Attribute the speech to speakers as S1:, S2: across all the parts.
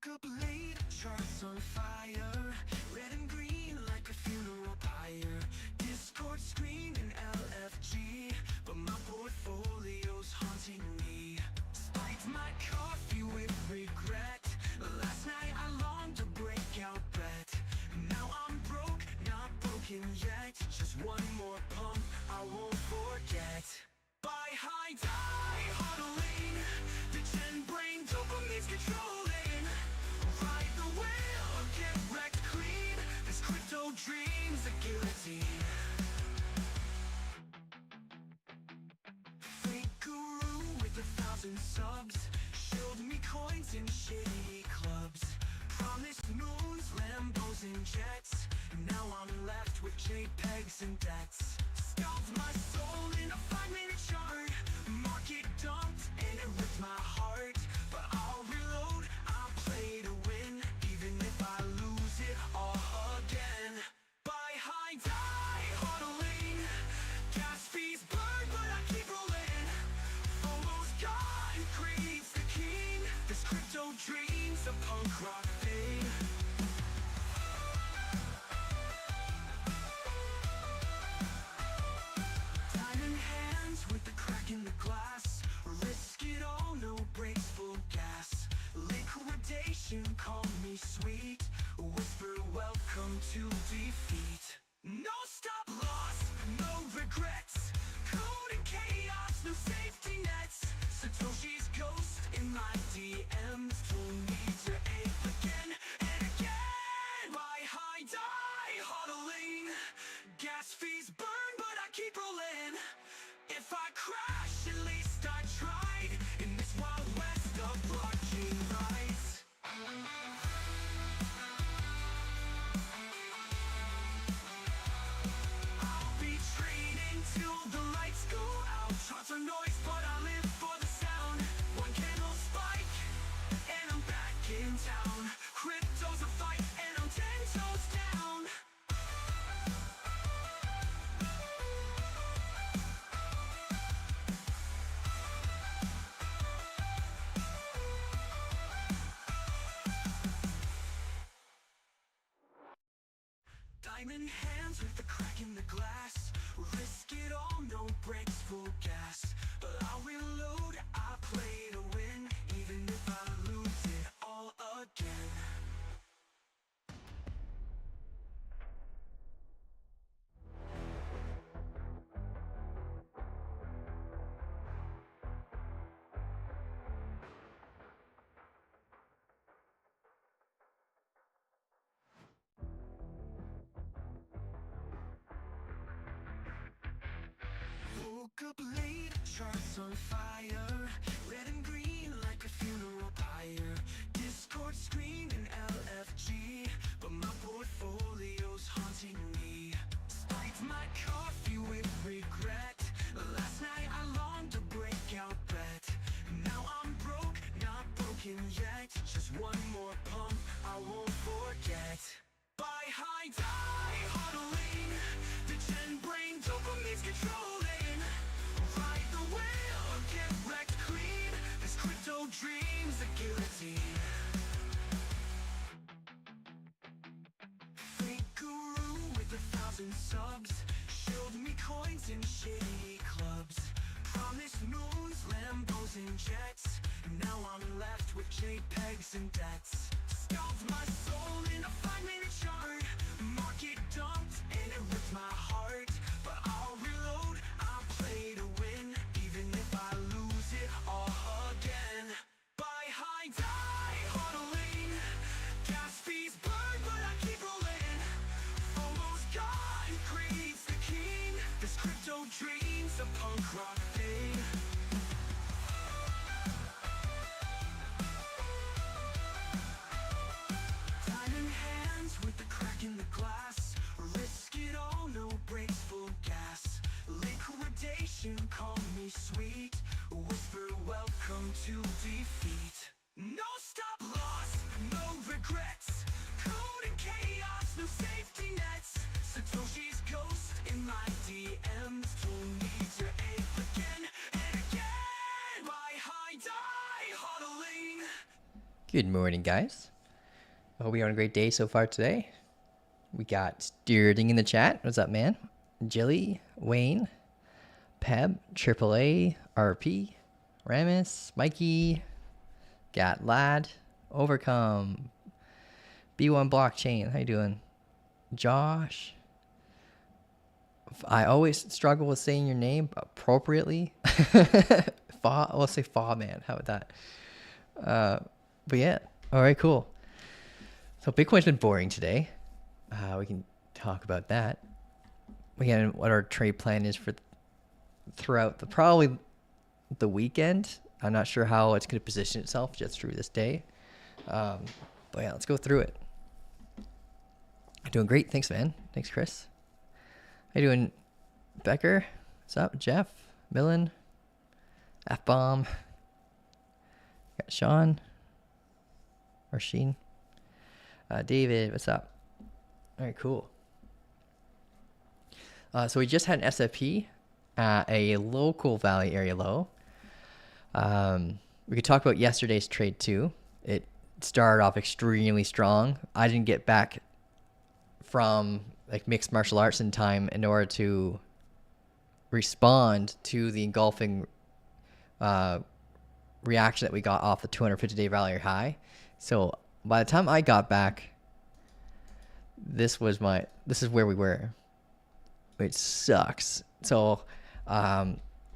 S1: Woke up late, charts on fire, red and green like a funeral pyre. Discord screaming LFG, but my portfolio's haunting me. Spiked my coffee with regret. Last night I longed to break out bet. Now I'm broke, not broken yet. Just one more pump I won't forget. Buy high, die huddling. The gen brain dopamine's controlling. Ride the whale or get wrecked clean. This crypto dream's a guillotine. Fake guru with 1,000 subs showed me coins in shitty clubs. Promised moons, Lambos and jets. Now I'm left with JPEGs and debts. Scalped my soul in a 5-minute chart. Market dumped and it ripped my heart. But I'll reload, I'll play to win, even if I lose it all again. Buy high, die huddling. Gas fees burn, but I keep rolling. FOMO's gone, greed's the king. This crypto dream's a punk rock thing. In the glass, risk it all, no brakes, full gas. Liquidation, call me sweet. Whisper welcome to defeat. No stop loss, no regrets. Code and chaos, no safety nets. Satoshi's ghost in my DMs told me to ape again and again. Buy high, die huddling. Gas fees burn, but I keep rolling. If I crash, at least I tried. In this wild west of blockchain rights. I'll be trading till the lights go out. Charts are noise, but I live for the sound. One candle spike, and I'm back in town. Crypto's a fight, and I'm 10 toes down. Diamond hands with the crack in the glass. Risk it all, no brakes, full gas. But I'll reload, I play to win, even if I lose it all again. Woke up late, charts on fire, red and green like a funeral pyre. Discord screaming LFG, but my portfolio's haunting me. Spiked my coffee with regret. Last night I longed to break out bet. Now I'm broke, not broken yet. Just one more pump I won't forget. Buy high, die huddling. The gen brain dopamine's controlling. Ride the whale or get wrecked clean.
S2: Good morning, guys. I hope you're having a great day so far today. We got Steerding in the chat. What's up, man? Jilly, Wayne, Peb, AAA, RP, Ramus, Mikey, got Lad, Overcome, B1 Blockchain. How you doing? Josh. I always struggle with saying your name appropriately. Let's say Fa Man. How about that? But yeah, all right, cool. So Bitcoin's been boring today. We can talk about that. Again, what our trade plan is for throughout probably the weekend. I'm not sure how it's going to position itself just through this day. But yeah, let's go through it. Doing great. Thanks, man. Thanks, Chris. How you doing, Becker? What's up, Jeff? Millen? F-Bomb? Got Sean? Or Sheen? David, what's up? All right, cool. So we just had an SFP at a local Valley area low. We could talk about yesterday's trade too. It started off extremely strong. I didn't get back from like mixed martial arts in time in order to respond to the engulfing reaction that we got off the 250-day Valley area high. So by the time I got back, this is where we were. It sucks. So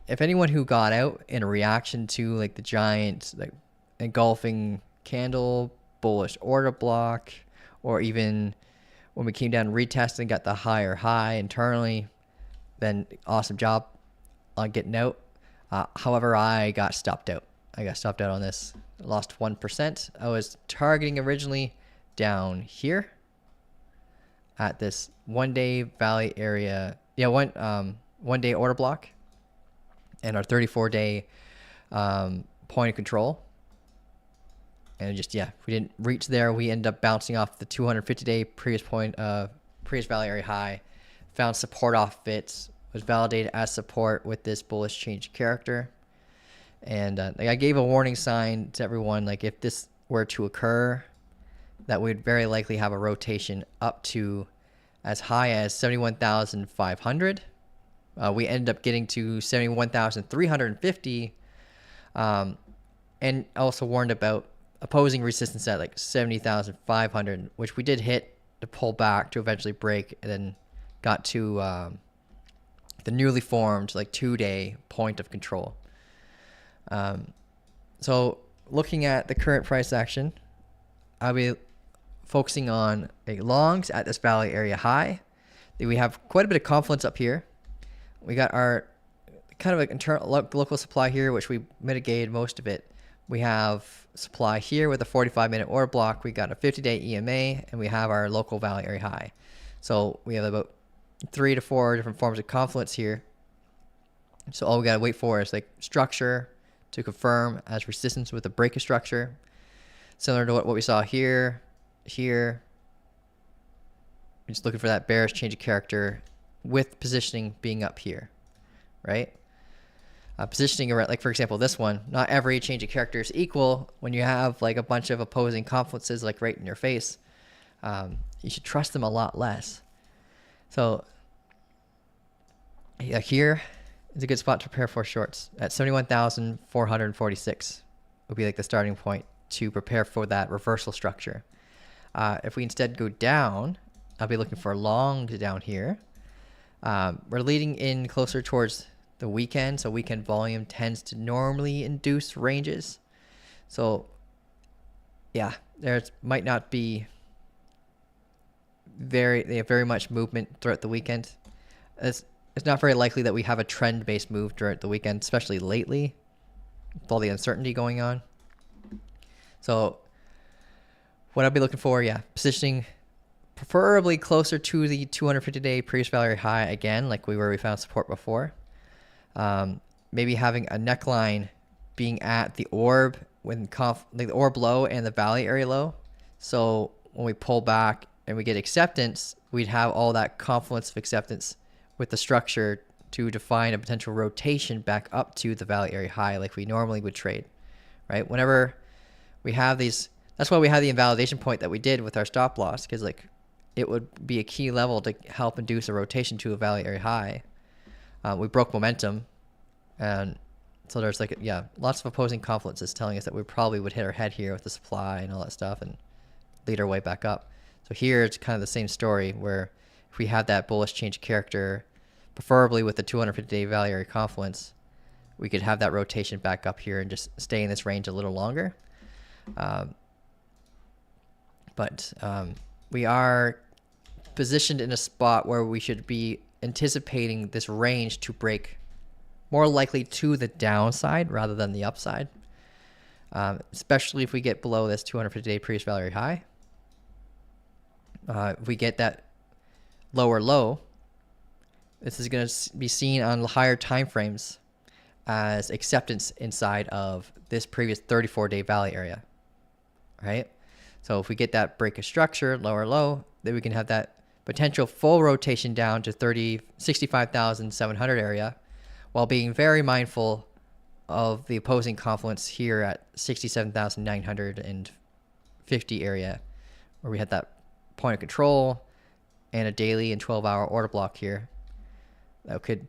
S2: if anyone who got out in a reaction to like the giant like engulfing candle, bullish order block, or even when we came down and retested and got the higher high internally, then awesome job on getting out. However, I got stopped out. On this. Lost 1%. I was targeting originally down here at this 1 day Valley area. Yeah, one day order block and our 34-day point of control. And just, yeah, if we didn't reach there, we ended up bouncing off the 250-day previous Valley area high, found support off it, was validated as support with this bullish change of character. And like I gave a warning sign to everyone, like if this were to occur, that we'd very likely have a rotation up to as high as 71,500. We ended up getting to 71,350, and also warned about opposing resistance at like 70,500, which we did hit to pull back to eventually break, and then got to the newly formed like 2-day point of control. So looking at the current price action, I'll be focusing on longs at this Valley area high. We have quite a bit of confluence up here. We got our kind of like internal local supply here, which we mitigated most of it. We have supply here with a 45-minute order block. We got a 50-day EMA, and we have our local Valley area high. So we have about 3 to 4 different forms of confluence here. So all we got to wait for is like structure to confirm as resistance with a break of structure, similar to what we saw here. We're just looking for that bearish change of character with positioning being up here, right? Positioning around, like for example, this one, not every change of character is equal. When you have like a bunch of opposing confluences like right in your face, you should trust them a lot less. So yeah, here is a good spot to prepare for shorts at 71,446 would be like the starting point to prepare for that reversal structure. If we instead go down, I'll be looking for longs down here. We're leading in closer towards the weekend, so weekend volume tends to normally induce ranges. So yeah, there might not be very much movement throughout the weekend. It's not very likely that we have a trend-based move throughout the weekend, especially lately with all the uncertainty going on. So what I'll be looking for, yeah, positioning preferably closer to the 250-day previous Valley high again, like we found support before. Maybe having a neckline being at the orb when the orb low and the Valley area low. So when we pull back and we get acceptance, we'd have all that confluence of acceptance with the structure to define a potential rotation back up to the Valley area high like we normally would trade, right? Whenever we have that That's why we had the invalidation point that we did with our stop loss, because like it would be a key level to help induce a rotation to a value area high. We broke momentum, and so there's like, yeah, lots of opposing confluences telling us that we probably would hit our head here with the supply and all that stuff and lead our way back up. So here it's kind of the same story, where if we have that bullish change of character, preferably with the 250-day value area confluence, we could have that rotation back up here and just stay in this range a little longer. But we are positioned in a spot where we should be anticipating this range to break more likely to the downside rather than the upside, especially if we get below this 250-day previous value area high. If we get that lower low, this is going to be seen on higher time frames as acceptance inside of this previous 34-day value area, right? So if we get that break of structure, lower low, then we can have that potential full rotation down to 65,700 area, while being very mindful of the opposing confluence here at 67,950 area, where we had that point of control and a daily and 12-hour order block here. That could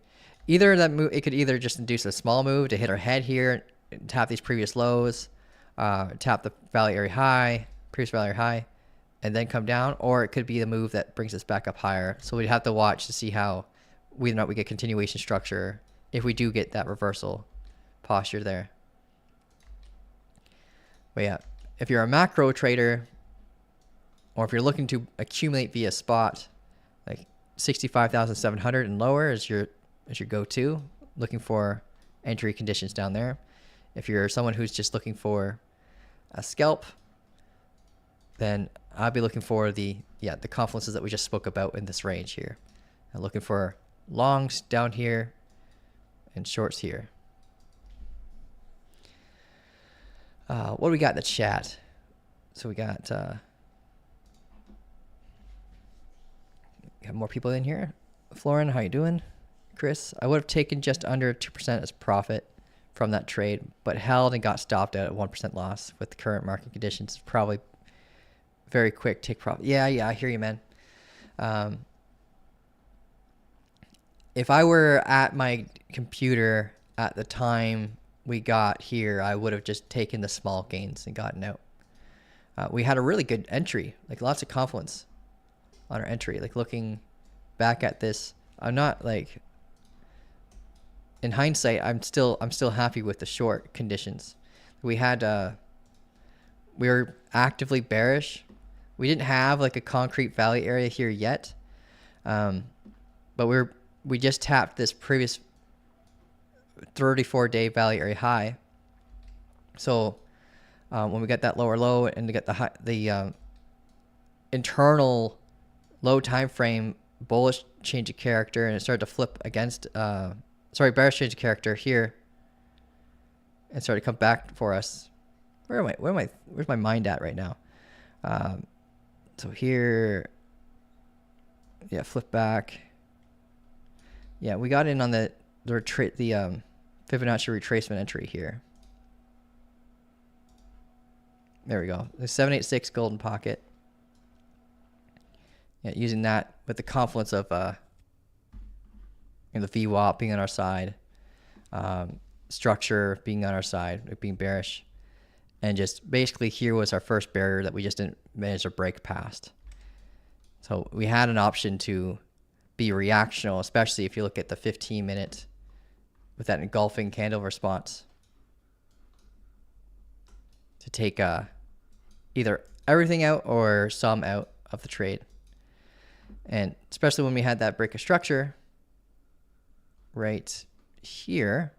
S2: either it could either just induce a small move to hit our head here, tap these previous lows, tap the value area high, previous value area high, and then come down, or it could be the move that brings us back up higher. So we'd have to watch to see how whether or not we get continuation structure if we do get that reversal posture there. But yeah, if you're a macro trader, or if you're looking to accumulate via spot, like 65,700 and lower is your go-to, looking for entry conditions down there. If you're someone who's just looking for a scalp, then I'll be looking for the confluences that we just spoke about in this range here. I'm looking for longs down here and shorts here. What do we got in the chat? So we got more people in here. Florin, how you doing? Chris, I would have taken just under 2% as profit from that trade, but held and got stopped at a 1% loss with the current market conditions. Probably very quick take profit. Yeah, I hear you, man. If I were at my computer at the time we got here, I would have just taken the small gains and gotten out. We had a really good entry, like lots of confluence on our entry. Like looking back at this, I'm not like, in hindsight, I'm still happy with the short conditions. We had we were actively bearish. We didn't have like a concrete value area here yet, but we just tapped this previous 34-day value area high. So when we got that lower low and we got the internal low time frame bullish change of character, and it started to flip against bearish change of character here and started to come back for us. Where's my mind at right now? So here, yeah, flip back. Yeah, we got in on the Fibonacci retracement entry here. There we go. The 786 golden pocket. Yeah, using that with the confluence of the VWAP being on our side, structure being on our side, being bearish, and just basically here was our first barrier that we just didn't manage to break past. So we had an option to be reactional, especially if you look at the 15-minute with that engulfing candle response, to take either everything out or some out of the trade. And especially when we had that break of structure right here,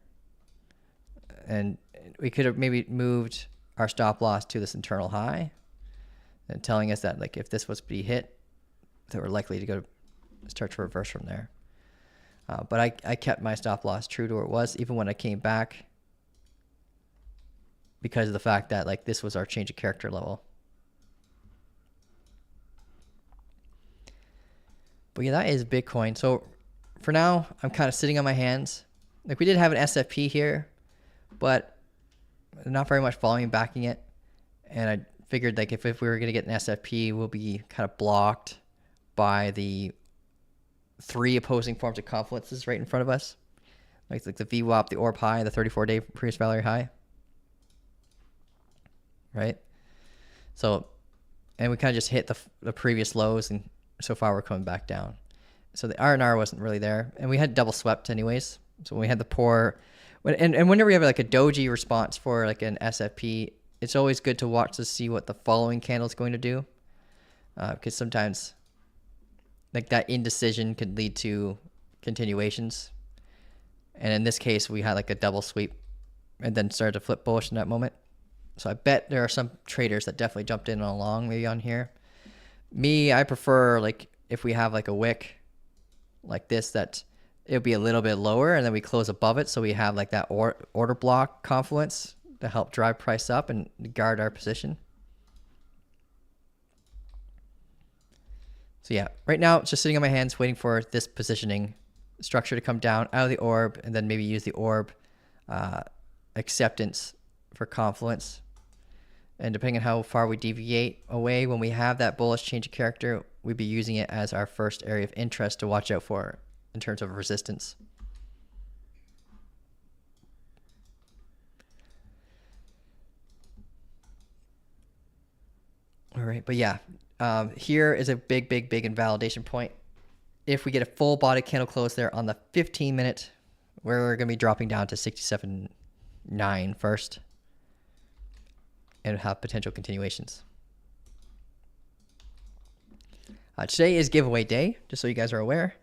S2: and we could have maybe moved our stop loss to this internal high, and telling us that like if this was to be hit, that we're likely to start to reverse from there. But I kept my stop loss true to where it was, even when I came back, because of the fact that like this was our change of character level. But yeah, that is Bitcoin. So for now, I'm kind of sitting on my hands. Like we did have an SFP here, but not very much volume backing it. And I figured like if we were going to get an SFP, we'll be kind of blocked by the 3 opposing forms of confluences right in front of us. Like the VWAP, the orb high, the 34-day previous value high. Right? So, and we kind of just hit the previous lows, and so far we're coming back down. So the R&R wasn't really there, and we had double swept anyways. So when we had the poor, and whenever we have like a doji response for like an SFP, it's always good to watch to see what the following candle is going to do, because sometimes like that indecision could lead to continuations. And in this case, we had like a double sweep and then started to flip bullish in that moment. So I bet there are some traders that definitely jumped in on long maybe on here. Me, I prefer like if we have like a wick like this, that it would be a little bit lower and then we close above it. So we have like that order block confluence to help drive price up and guard our position. So yeah, right now it's just sitting on my hands waiting for this positioning structure to come down out of the orb, and then maybe use the orb acceptance for confluence. And depending on how far we deviate away, when we have that bullish change of character, we'd be using it as our first area of interest to watch out for in terms of resistance. All right, but yeah, here is a big invalidation point. If we get a full body candle close there on the 15-minute, we're going to be dropping down to 67.9 first and have potential continuations. Today is giveaway day, just so you guys are aware.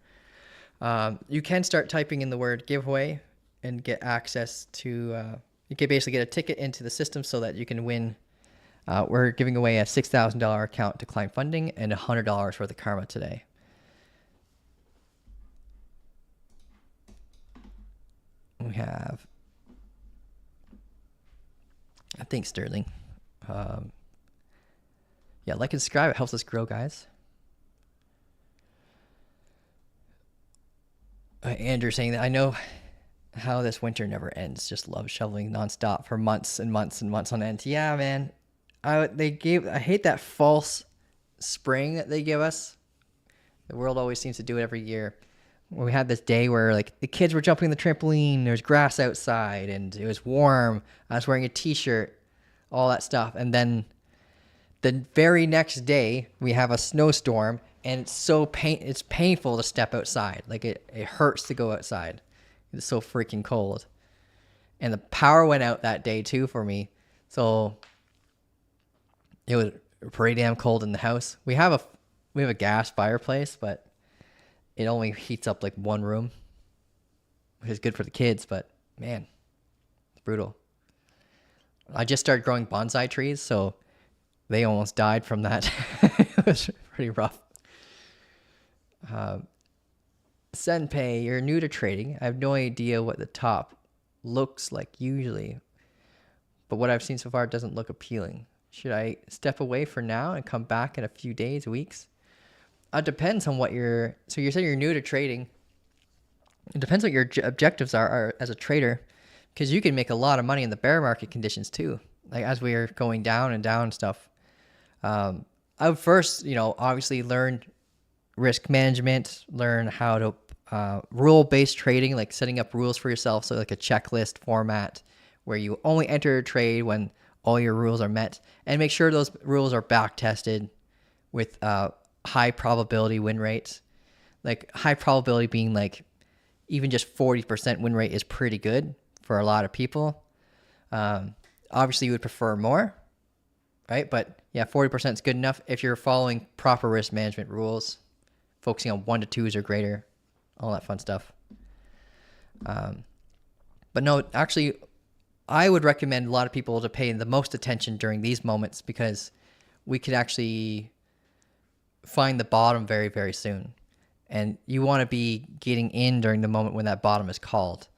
S2: You can start typing in the word giveaway and get access to, you can basically get a ticket into the system so that you can win. We're giving away a $6,000 account to Klein Funding and $100 worth of karma today. We have, I think, Sterling. Yeah, like and subscribe. It helps us grow, guys. Andrew saying that I know how this winter never ends. Just love shoveling nonstop for months and months and months on end. Yeah, man. I hate that false spring that they give us. The world always seems to do it every year. We had this day where like the kids were jumping the trampoline, there's grass outside, and it was warm. I was wearing a t-shirt, all that stuff. And then the very next day we have a snowstorm, and it's painful to step outside. Like it hurts to go outside. It's so freaking cold. And the power went out that day too for me. So it was pretty damn cold in the house. We have a gas fireplace, but it only heats up like one room, which is good for the kids, but man, it's brutal. I just started growing bonsai trees, so they almost died from that. It was pretty rough. Senpei, you're new to trading. I have no idea what the top looks like usually, but what I've seen so far doesn't look appealing. Should I step away for now and come back in a few days, weeks? It depends on what so you're saying you're new to trading. It depends what your objectives are as a trader, because you can make a lot of money in the bear market conditions too. Like as we are going down and down and stuff. I would first, obviously learn risk management, learn how to rule-based trading, like setting up rules for yourself. So like a checklist format where you only enter a trade when all your rules are met, and make sure those rules are back tested with high probability win rates. Like high probability being like even just 40% win rate is pretty good for a lot of people. Obviously you would prefer more, right? But yeah, 40% is good enough if you're following proper risk management rules, focusing on 1 to 2s or greater, all that fun stuff. But no, actually, I would recommend a lot of people to pay the most attention during these moments, because we could actually find the bottom very, very soon. And you want to be getting in during the moment when that bottom is called.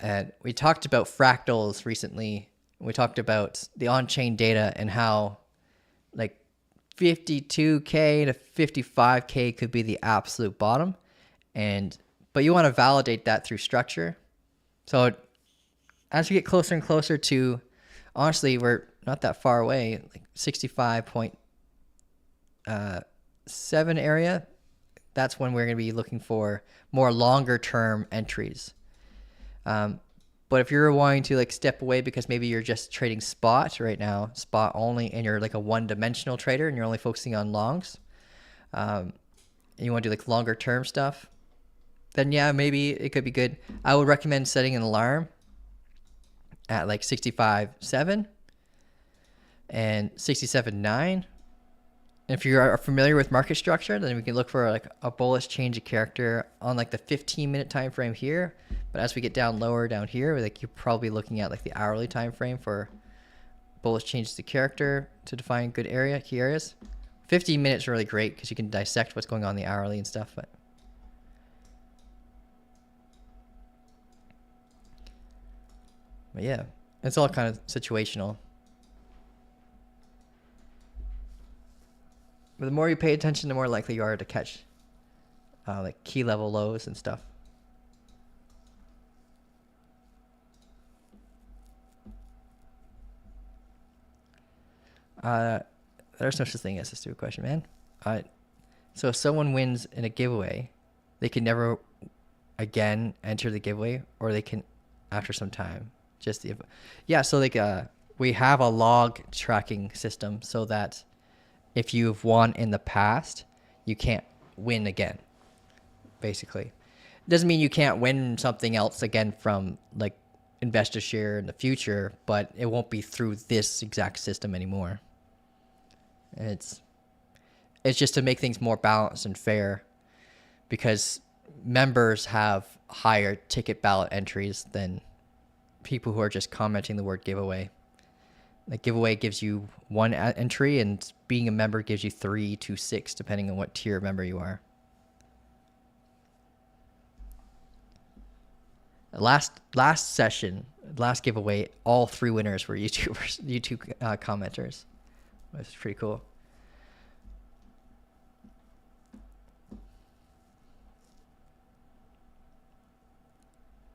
S2: And we talked about fractals recently. We talked about the on-chain data and how like 52K to 55K could be the absolute bottom. But you want to validate that through structure. So as we get closer and closer to, honestly, we're not that far away, like 65.7 area, that's when we're going to be looking for more longer term entries. But if you're wanting to like step away because maybe you're just trading spot right now, spot only, and you're like a one-dimensional trader and you're only focusing on longs, and you want to do like longer term stuff, then yeah, maybe it could be good. I would recommend setting an alarm at like 65.7 and 67.9. If you are familiar with market structure, then we can look for like a bullish change of character on like the 15-minute time frame here. But as we get down lower down here, like you're probably looking at like the hourly time frame for bullish changes of character to define good key areas. 15 minutes are really great because you can dissect what's going on in the hourly and stuff. But yeah, it's all kind of situational. But the more you pay attention, the more likely you are to catch like key level lows and stuff. There's no such thing as a stupid question, man. So if someone wins in a giveaway, they can never again enter the giveaway, or they can after some time. So like we have a log tracking system so that if you've won in the past, you can't win again, basically. It doesn't mean you can't win something else again from like investor share in the future, but it won't be through this exact system anymore. And it's just to make things more balanced and fair, because members have higher ticket ballot entries than people who are just commenting the word giveaway. The giveaway gives you one entry, and being a member gives you 3 to 6, depending on what tier member you are. Last giveaway, all 3 winners were YouTube commenters. That's pretty cool.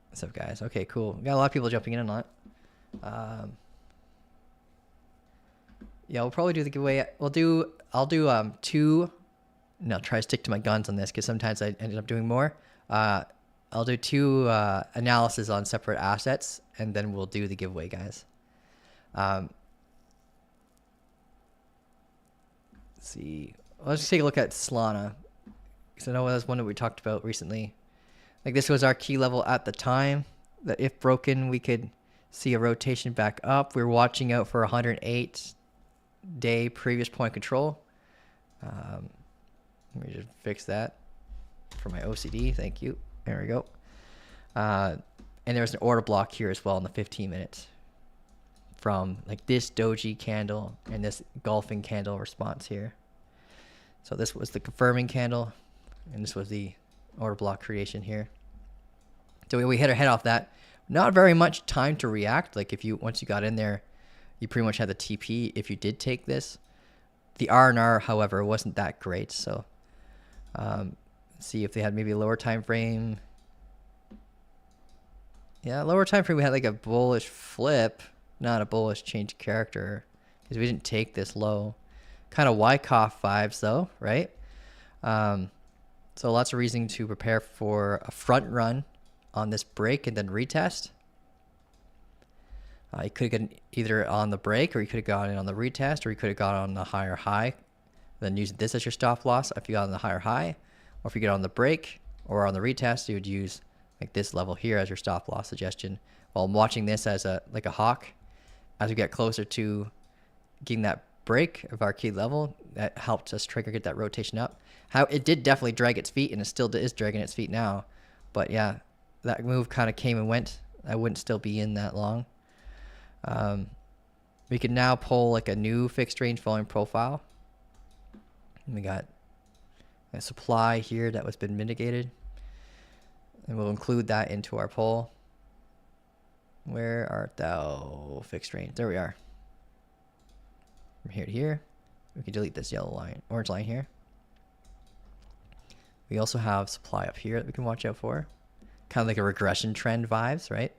S2: What's up, guys? Okay, cool. We got a lot of people jumping in on that. Yeah, we'll probably do the giveaway. I'll do 2. No, try to stick to my guns on this because sometimes I ended up doing more. I'll do 2 analysis on separate assets, and then we'll do the giveaway, guys. Let's see. Let's just take a look at Solana, because I know that was one that we talked about recently. Like, this was our key level at the time, that if broken, we could see a rotation back up. We were watching out for 108-day previous point control. Let me just fix that for my OCD. Thank you. There we go. And there's an order block here as well in the 15 minutes from like this doji candle and this golfing candle response here. So this was the confirming candle, and this was the order block creation here. So we hit our head off that. Not very much time to react. Like once you got in there, you pretty much had the TP if you did take this. The R&R, however, wasn't that great. So let's see if they had maybe a lower time frame. Yeah, lower time frame, we had like a bullish flip, not a bullish change of character, because we didn't take this low. Kind of Wyckoff vibes though, right? So lots of reason to prepare for a front run on this break and then retest. You could have gotten either on the break, or you could have gotten on the retest, or you could have got on the higher high, then using this as your stop loss if you got on the higher high. Or if you get on the break or on the retest, you would use like this level here as your stop loss suggestion. While I'm watching this as a hawk, as we get closer to getting that break of our key level, that helped us get that rotation up. How it did definitely drag its feet, and it still is dragging its feet now. But yeah, that move kind of came and went. I wouldn't still be in that long. We can now pull like a new fixed range volume profile. And we got a supply here that was been mitigated, and we'll include that into our poll. Where art thou, fixed range? There we are. From here to here. We can delete this orange line here. We also have supply up here that we can watch out for. Kind of like a regression trend vibes, right?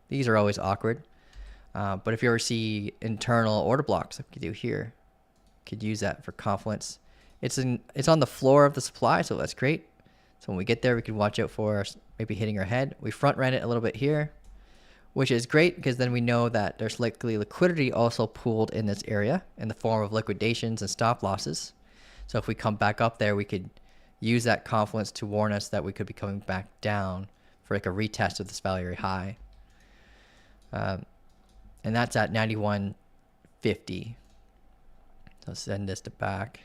S2: These are always awkward. But if you ever see internal order blocks like we do here, could use that for confluence. It's on the floor of the supply, so that's great. So when we get there, we can watch out for maybe hitting our head. We front ran it a little bit here, which is great because then we know that there's likely liquidity also pooled in this area in the form of liquidations and stop losses. So if we come back up there, we could use that confluence to warn us that we could be coming back down for like a retest of this value area high. And that's at 91.50. So send this to back.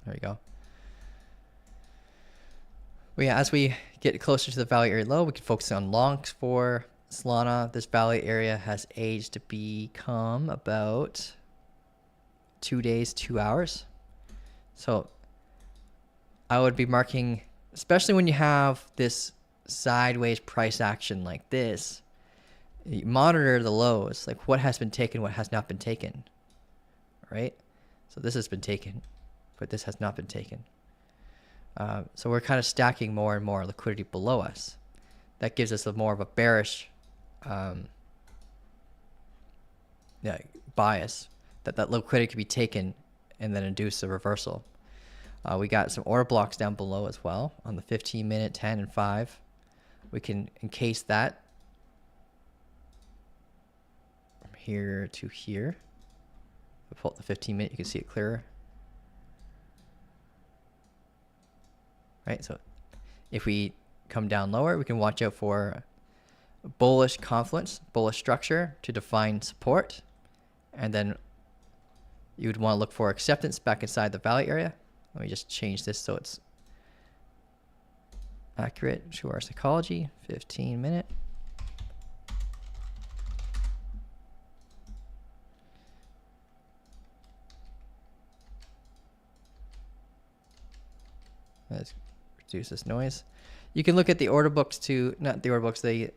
S2: There we go. Well, yeah, as we get closer to the value area low, we can focus on longs for Solana. This value area has aged to become about 2 days, 2 hours. So I would be marking, especially when you have this sideways price action like this, you monitor the lows, like what has been taken, what has not been taken, right? So this has been taken, but this has not been taken. So we're kind of stacking more and more liquidity below us. That gives us more of a bearish bias that liquidity could be taken and then induce a reversal. We got some order blocks down below as well on the 15 minute, 10 and 5. We can encase that from here to here. If we pull up the 15 minute, you can see it clearer. Right, so if we come down lower, we can watch out for bullish confluence, bullish structure to define support. And then you would want to look for acceptance back inside the value area. Let me just change this so it's accurate to our psychology. 15 minute. Let's reduce this noise. You can look at the order books to, not the order books, the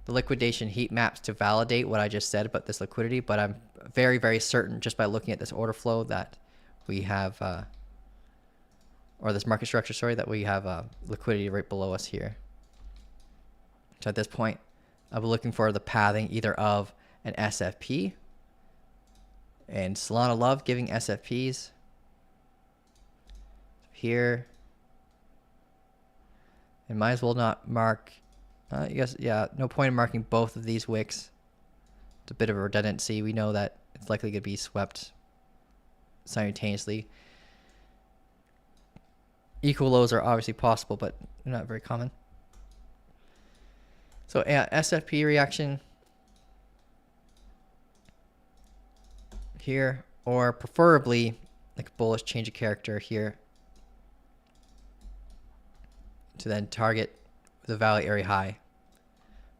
S2: liquidation heat maps to validate what I just said about this liquidity, but I'm very, very certain just by looking at this order flow that we have, or this market structure, sorry, that we have liquidity right below us here. So at this point, I'll be looking for the pathing either of an SFP, and Solana love giving SFPs here. And might as well not mark, I guess, yeah, no point in marking both of these wicks. It's a bit of a redundancy. We know that it's likely going to be swept simultaneously. Equal lows are obviously possible, but not very common. So yeah, SFP reaction here, or preferably like a bullish change of character here to then target the value area high,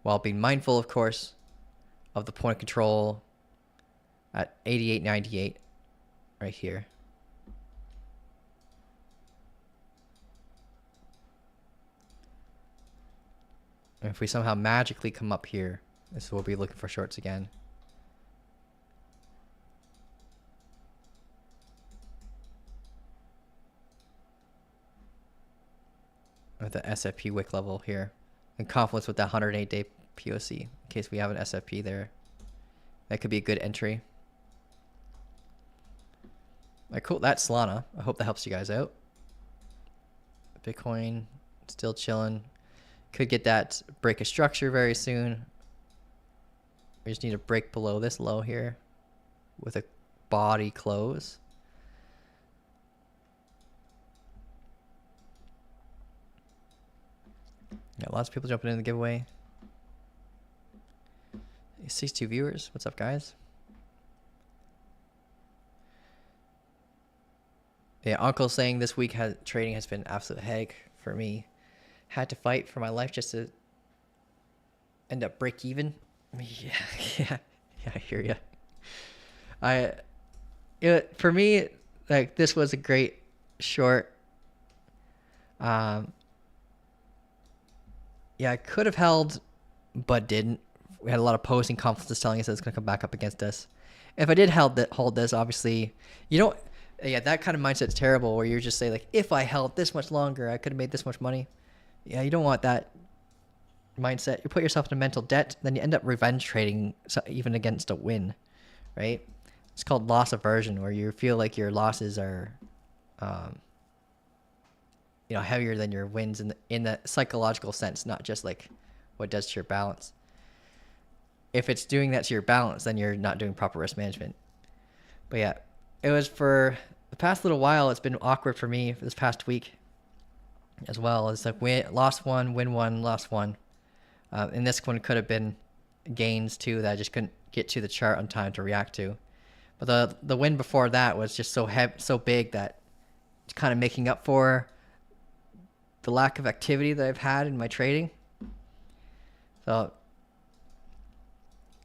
S2: while being mindful, of course, of the point of control at 88.98 right here. And if we somehow magically come up here, this is what we'll be looking for shorts again. With the SFP wick level here, in confluence with that 108-day POC, in case we have an SFP there. That could be a good entry. Alright, cool. That's Solana. I hope that helps you guys out. Bitcoin still chilling. Could get that break a structure very soon. We just need to break below this low here with a body close. Yeah, lots of people jumping in the giveaway. 62 viewers. What's up, guys? Yeah, Uncle saying this week trading has been absolute heck for me. Had to fight for my life just to end up break even. Yeah, I hear you. For me, like, this was a great short. Yeah, I could have held, but didn't. We had a lot of posting confidence telling us that it's going to come back up against us. If I did hold this, obviously, you don't. Yeah, that kind of mindset's terrible. Where you're just saying like, if I held this much longer, I could have made this much money. Yeah, you don't want that mindset, you put yourself in a mental debt, then you end up revenge trading even against a win, right? It's called loss aversion, where you feel like your losses are, heavier than your wins in the psychological sense, not just like what it does to your balance. If it's doing that to your balance, then you're not doing proper risk management. But yeah, it was for the past little while. It's been awkward for me for this past week as well. It's like lost one, win one, lost one. And this one could have been gains too that I just couldn't get to the chart on time to react to. But the win before that was just so big that it's kind of making up for the lack of activity that I've had in my trading. So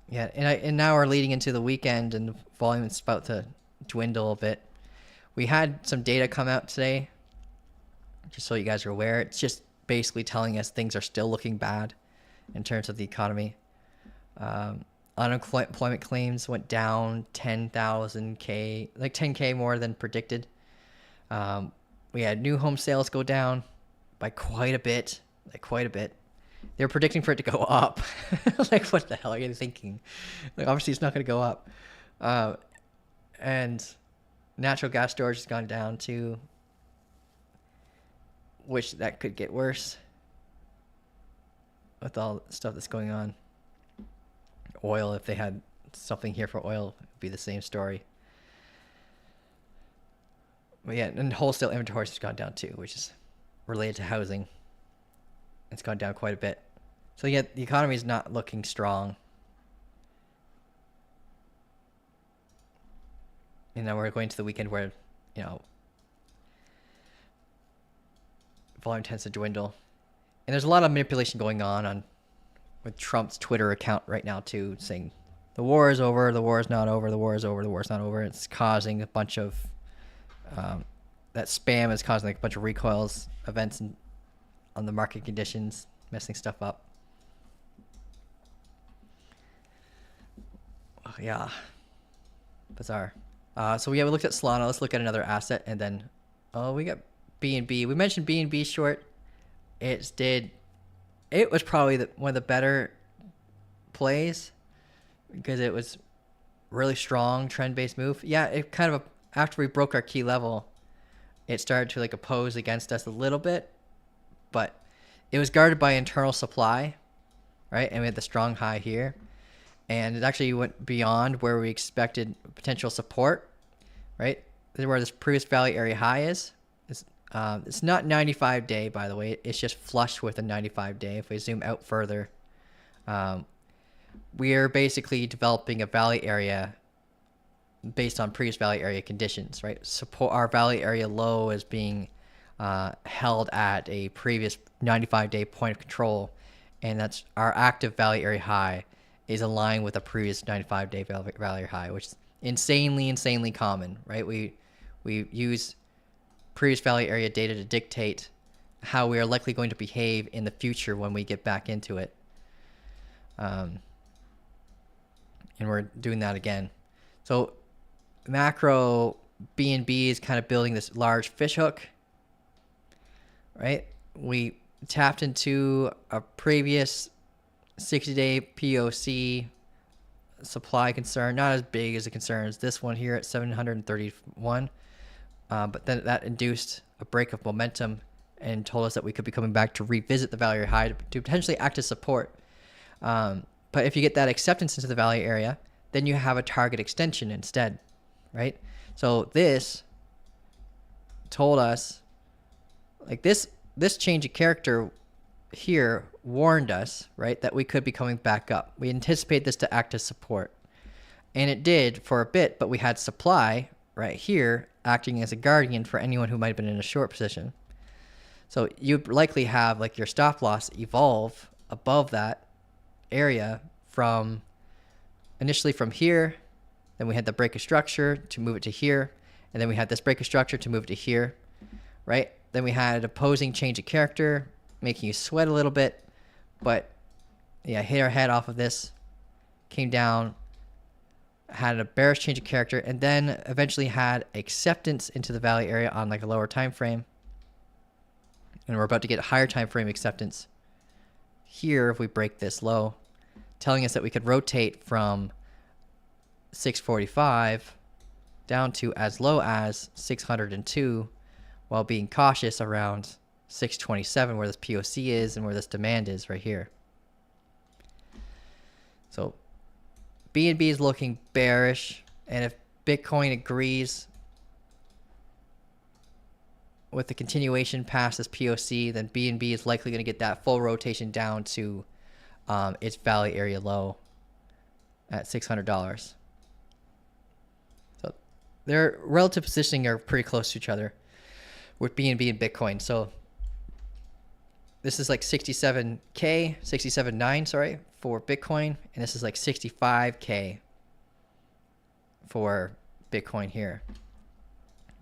S2: yeah, and now we're leading into the weekend, and the volume is about to dwindle a bit. We had some data come out today, just so you guys are aware. It's just basically telling us things are still looking bad in terms of the economy. Unemployment claims went down 10,000 like 10K more than predicted. We had new home sales go down by quite a bit. They were predicting for it to go up. Like, what the hell are you thinking? Like, obviously, it's not going to go up. And natural gas storage has gone down too, which that could get worse with all the stuff that's going on. Oil, if they had something here for oil, it would be the same story. But yeah, and wholesale inventories has gone down too, which is related to housing. It's gone down quite a bit. So yeah, the economy is not looking strong. And now we're going to the weekend where, volume tends to dwindle. And there's a lot of manipulation going on with Trump's Twitter account right now too, saying the war is over, the war is not over, the war is over, the war is not over. It's causing a bunch of that spam is causing like a bunch of recoils events on the market conditions, messing stuff up. Oh, yeah, bizarre. So we looked at Solana. Let's look at another asset, and then we got BNB. We mentioned BNB short. It was probably one of the better plays because it was really strong trend-based move. Yeah, it kind of after we broke our key level, it started to like oppose against us a little bit, but it was guarded by internal supply, right? And we had the strong high here, and it actually went beyond where we expected potential support, right? This is where this previous value area high is. It's not 95-day, by the way. It's just flush with a 95-day. If we zoom out further, we are basically developing a valley area based on previous valley area conditions, right? Our valley area low is being held at a previous 95-day point of control, and that's our active valley area high is aligned with a previous 95-day valley area high, which is insanely common, right? We use previous valley area data to dictate how we are likely going to behave in the future when we get back into it. And we're doing that again. So macro BNB is kind of building this large fish hook, right? We tapped into a previous 60-day POC supply concern, not as big as the concerns. This one here at 731. But then that induced a break of momentum and told us that we could be coming back to revisit the value high to potentially act as support. But if you get that acceptance into the value area, then you have a target extension instead, right? So this told us, like this change of character here warned us, right, that we could be coming back up. We anticipate this to act as support. And it did for a bit, but we had supply right here acting as a guardian for anyone who might have been in a short position. So you likely have like your stop loss evolve above that area from initially from here, then we had the break of structure to move it to here, and then we had this break of structure to move it to here, right? Then we had an opposing change of character, making you sweat a little bit, but yeah, hit our head off of this, came down, had a bearish change of character, and then eventually had acceptance into the value area on like a lower time frame. And we're about to get higher time frame acceptance here if we break this low, telling us that we could rotate from 645 down to as low as 602 while being cautious around 627 where this POC is and where this demand is right here. So BNB is looking bearish, and if Bitcoin agrees with the continuation past this POC, then BNB is likely going to get that full rotation down to its valley area low at $600. So their relative positioning are pretty close to each other with BNB and Bitcoin. So this is like 67K, 67.9, sorry, for Bitcoin, and this is like 65K for Bitcoin here.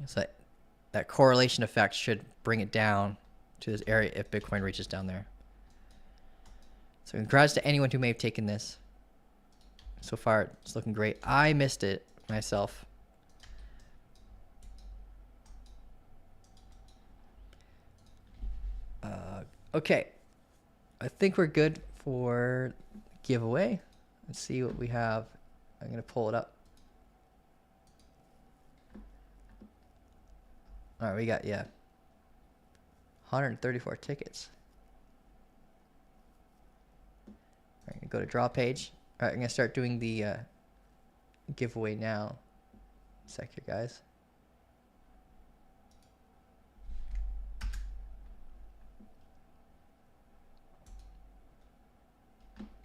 S2: So that correlation effect should bring it down to this area if Bitcoin reaches down there. So congrats to anyone who may have taken this. So far, it's looking great. I missed it myself. Okay. I think we're good for giveaway. Let's see what we have. I'm going to pull it up. All right, we got, 134 tickets. All right, I'm going to go to draw page. All right, I'm going to start doing the giveaway now. Sec here, guys.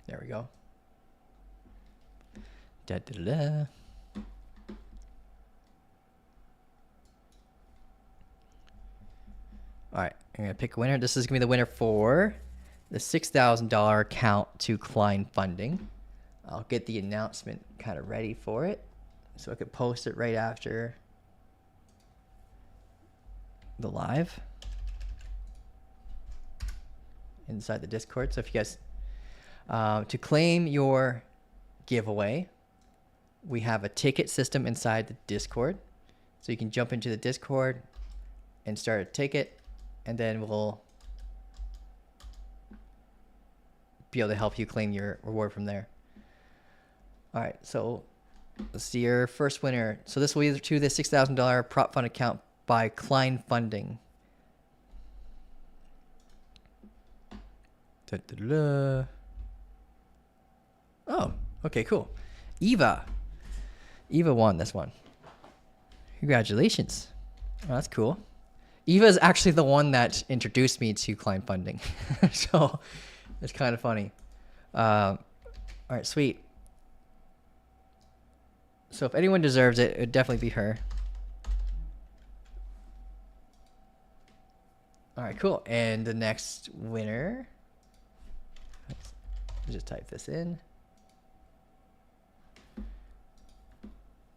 S2: There we go. Da, da, da, da. All right, I'm going to pick a winner. This is going to be the winner for the $6,000 account to Klein Funding. I'll get the announcement kind of ready for it so I could post it right after the live inside the Discord. So if you guys, to claim your giveaway, we have a ticket system inside the Discord. So you can jump into the Discord and start a ticket, and then we'll be able to help you claim your reward from there. All right, so let's see your first winner. So this will be to the $6,000 prop fund account by Klein Funding. Da, da, da, da. Oh, okay, cool. Eva won this one. Congratulations. Oh, that's cool. Eva is actually the one that introduced me to Klein Funding. So it's kind of funny. All right, sweet. So if anyone deserves it, it would definitely be her. All right, cool. And the next winner, let's just type this in.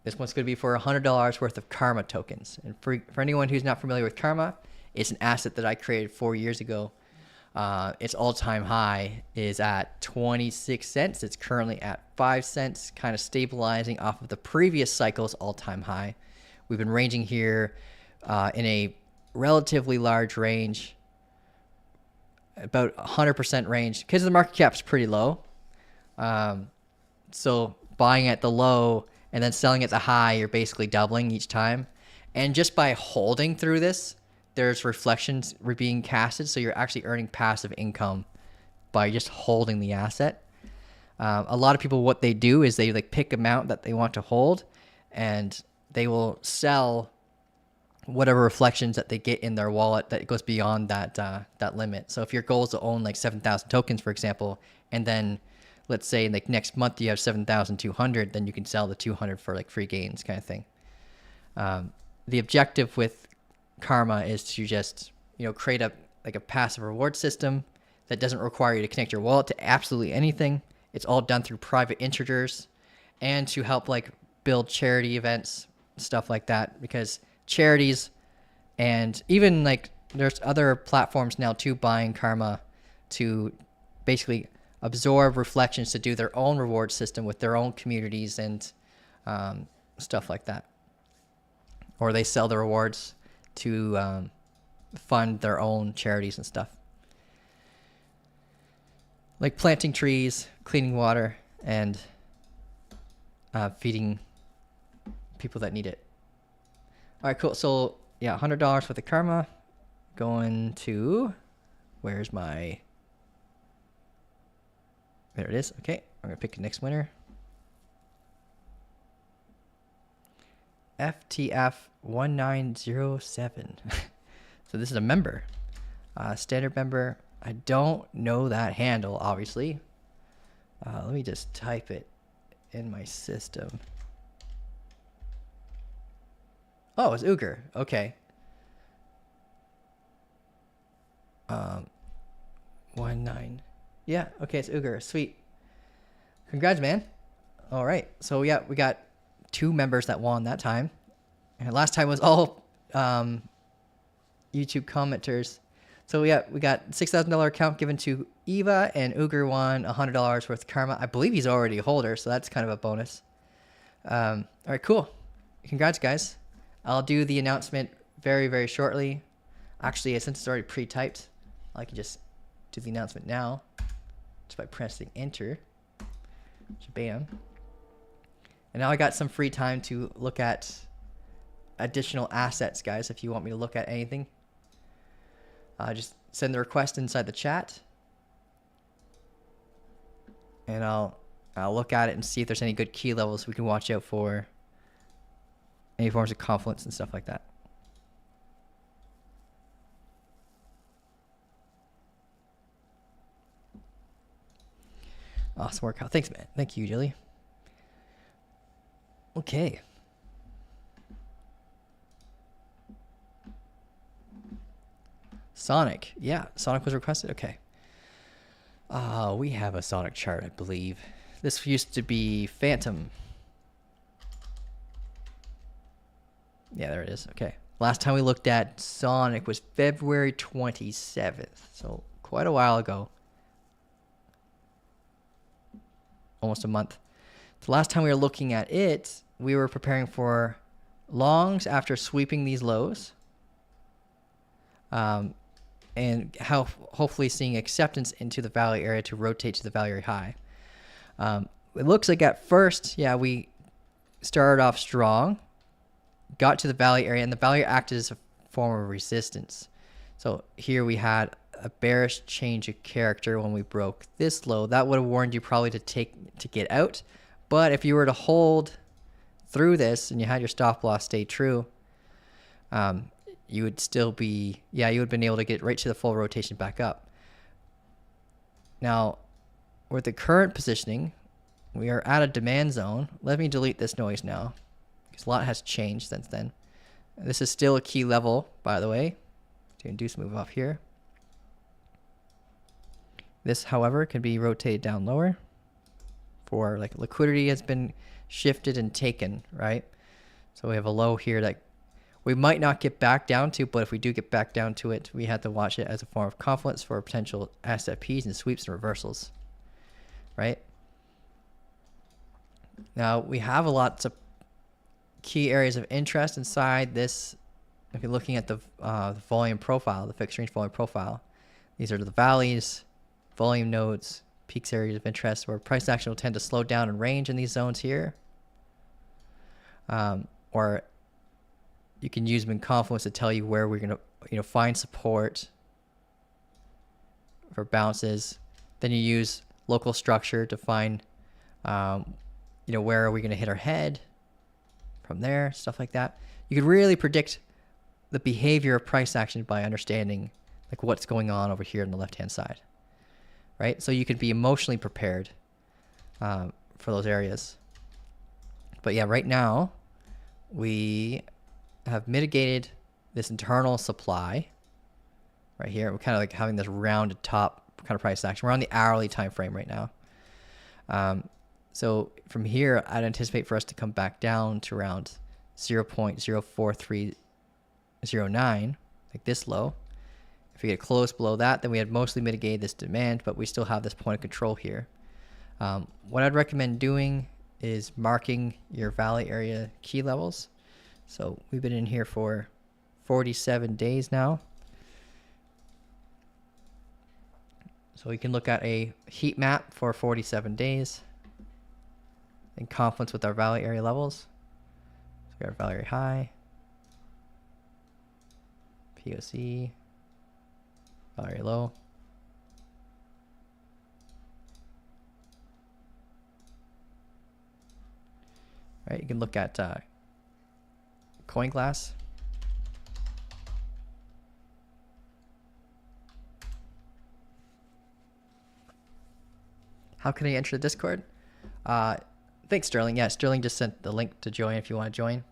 S2: This one's going to be for $100 worth of Karma tokens. And for anyone who's not familiar with Karma, it's an asset that I created 4 years ago. Its all-time high is at 26 cents. It's currently at 5 cents, kind of stabilizing off of the previous cycle's all-time high. We've been ranging here in a relatively large range, about 100% range, because the market cap's pretty low. So buying at the low and then selling at the high, you're basically doubling each time. And just by holding through this, there's reflections being casted, so you're actually earning passive income by just holding the asset. A lot of people, what they do is they like pick amount that they want to hold, and they will sell whatever reflections that they get in their wallet that goes beyond that that limit. So if your goal is to own like 7,000 tokens, for example, and then let's say like next month you have 7,200, then you can sell the 200 for like free gains kind of thing. The objective with Karma is to just, create a passive reward system that doesn't require you to connect your wallet to absolutely anything. It's all done through private integers, and to help like build charity events, stuff like that, because charities and even like there's other platforms now too buying Karma to basically absorb reflections to do their own reward system with their own communities and stuff like that. Or they sell the rewards to fund their own charities and stuff. like planting trees, cleaning water, and feeding people that need it. All right, cool. So yeah, $100 worth of karma going to, where's my, there it is. Okay, I'm gonna pick the next winner. FTF 1907. So this is a member, standard member. I don't know that handle, obviously. Let me just type it in my system. Oh, it's Uger. Okay. 19. Yeah. Okay, it's Uger. Sweet. Congrats, man. All right. So yeah, we got 2 members that won that time, and last time was all YouTube commenters. So yeah, we got $6,000 account given to Eva, and Uger won $100 worth of karma. I believe he's already a holder, so that's kind of a bonus. All right, cool. Congrats, guys. I'll do the announcement very, very shortly. Actually, since it's already pre-typed, I can just do the announcement now just by pressing enter. Bam. And now I got some free time to look at additional assets, guys. If you want me to look at anything, just send the request inside the chat, and I'll look at it and see if there's any good key levels we can watch out for, any forms of confluence and stuff like that. Awesome workout. Thanks, man. Thank you, Jilly. Okay. Sonic. Yeah, Sonic was requested. Okay. We have a Sonic chart, I believe. This used to be Phantom. Yeah, there it is. Okay. Last time we looked at Sonic was February 27th. So quite a while ago. Almost a month. The last time we were looking at it, we were preparing for longs after sweeping these lows. And how hopefully seeing acceptance into the value area to rotate to the value area high. It looks like at first, yeah, we started off strong, got to the value area, and the value acted as a form of resistance. So here we had a bearish change of character when we broke this low. That would have warned you probably to get out. But if you were to hold through this and you had your stop loss stay true, you would still be, you would have been able to get right to the full rotation back up. Now, with the current positioning, we are at a demand zone. Let me delete this noise now, because a lot has changed since then. This is still a key level, by the way, to induce move off here. This, however, can be rotated down lower for, like, liquidity has been shifted and taken, right? So we have a low here that we might not get back down to, but if we do get back down to it, we have to watch it as a form of confluence for potential SFPs and sweeps and reversals, right? Now, we have lots of key areas of interest inside this. If you're looking at the volume profile, the fixed range volume profile, these are the valleys, volume nodes, peaks, areas of interest, where price action will tend to slow down in range in these zones here. Or you can use them in confluence to tell you where we're going to find support for bounces. Then you use local structure to find where are we going to hit our head from there, stuff like that. You could really predict the behavior of price action by understanding like what's going on over here on the left hand side, right? So you could be emotionally prepared for those areas. But yeah, right now we have mitigated this internal supply right here. We're kind of like having this rounded top kind of price action. We're on the hourly time frame right now. So from here, I'd anticipate for us to come back down to around 0.04309, like this low. If we get close below that, then we had mostly mitigated this demand, but we still have this point of control here. What I'd recommend doing is marking your valley area key levels. So we've been in here for 47 days now. So we can look at a heat map for 47 days in confluence with our value area levels. So we got our value area high, POC, value area low. Right, you can look at coin glass. How can I enter the Discord? Thanks, Sterling. Yeah, Sterling just sent the link to join if you want to join.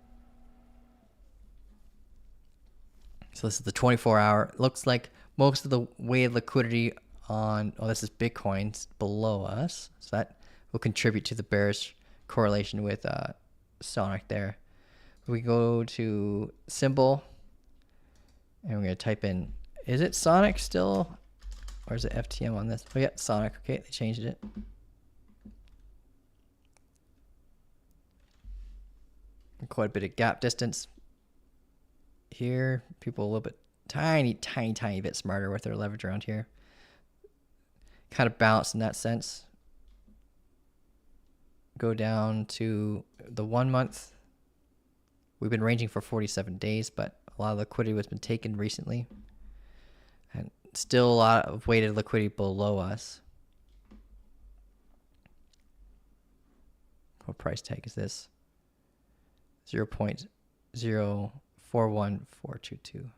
S2: So this is the 24-hour. Looks like most of the weighted liquidity on, oh, this is Bitcoin's below us. So that will contribute to the bearish correlation with Sonic there. We go to symbol, and we're going to type in, is it Sonic still? Or is it FTM on this? Oh yeah, Sonic. Okay, they changed it. Quite a bit of gap distance here. People a little bit tiny bit smarter with their leverage around here. Kind of balanced in that sense. Go down to the 1 month. We've been ranging for 47 days, but a lot of liquidity has been taken recently. And still a lot of weighted liquidity below us. What price tag is this? 0.041422.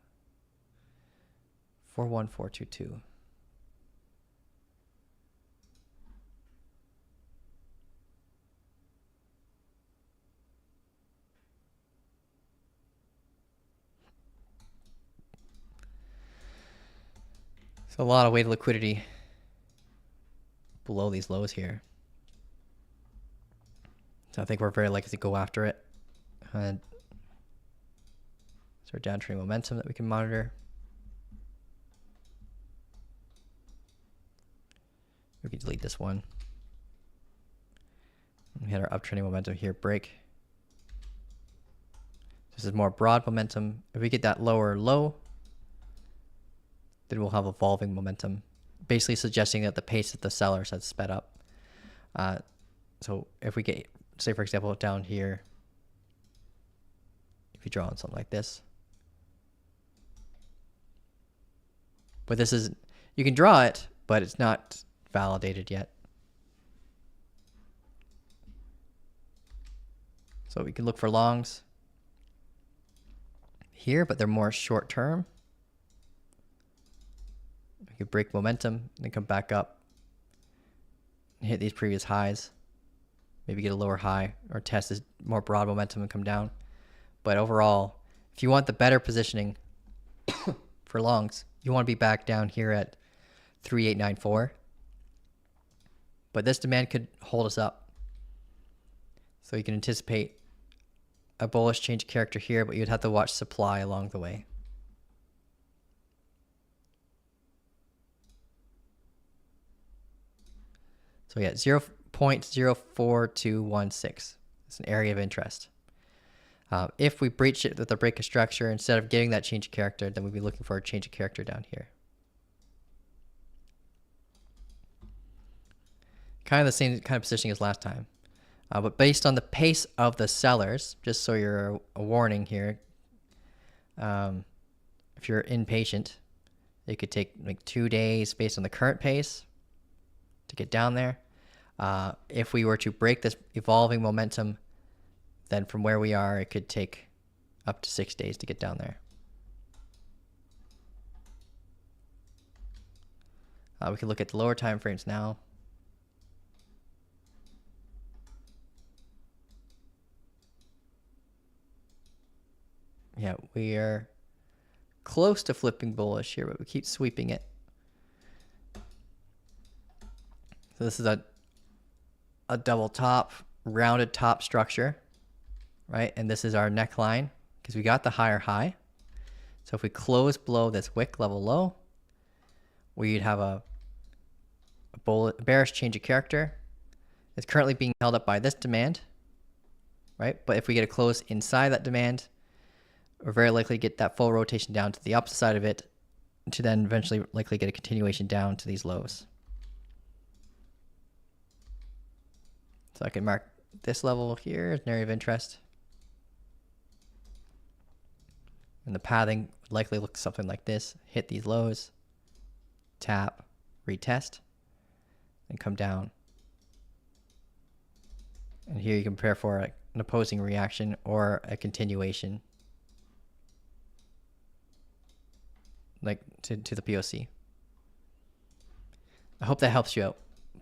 S2: 41422. So a lot of weighted liquidity below these lows here. So I think we're very likely to go after it. And so our downtrending momentum that we can monitor. We can delete this one. We had our uptrending momentum here break. This is more broad momentum. If we get that lower low, then we'll have evolving momentum, basically suggesting that the pace of the sellers has sped up. So if we get, say for example, down here, if you draw on something like this, but this is, you can draw it, but it's not validated yet. So we can look for longs here, but they're more short term. We could break momentum, then come back up and hit these previous highs. Maybe get a lower high or test this more broad momentum and come down. But overall, if you want the better positioning for longs, you want to be back down here at 3894. But this demand could hold us up. So you can anticipate a bullish change of character here, but you'd have to watch supply along the way. So yeah, 0.04216. It's an area of interest. If we breach it with a break of structure, instead of getting that change of character, then we'd be looking for a change of character down here. Kind of the same kind of positioning as last time. But based on the pace of the sellers, just so you're a warning here, if you're impatient, it could take like 2 days based on the current pace to get down there. If we were to break this evolving momentum, then from where we are, it could take up to 6 days to get down there. We can look at the lower time frames now. Yeah, we are close to flipping bullish here, but we keep sweeping it. So this is a double top, rounded top structure, right? And this is our neckline because we got the higher high. So if we close below this wick level low, we'd have a bearish change of character. It's currently being held up by this demand, right? But if we get a close inside that demand, we're very likely to get that full rotation down to the opposite side of it to then eventually likely get a continuation down to these lows. So I can mark this level here as an area of interest. And the pathing likely looks something like this. Hit these lows, tap, retest, and come down. And here you can prepare for an opposing reaction or a continuation, like to the POC. I hope that helps you out.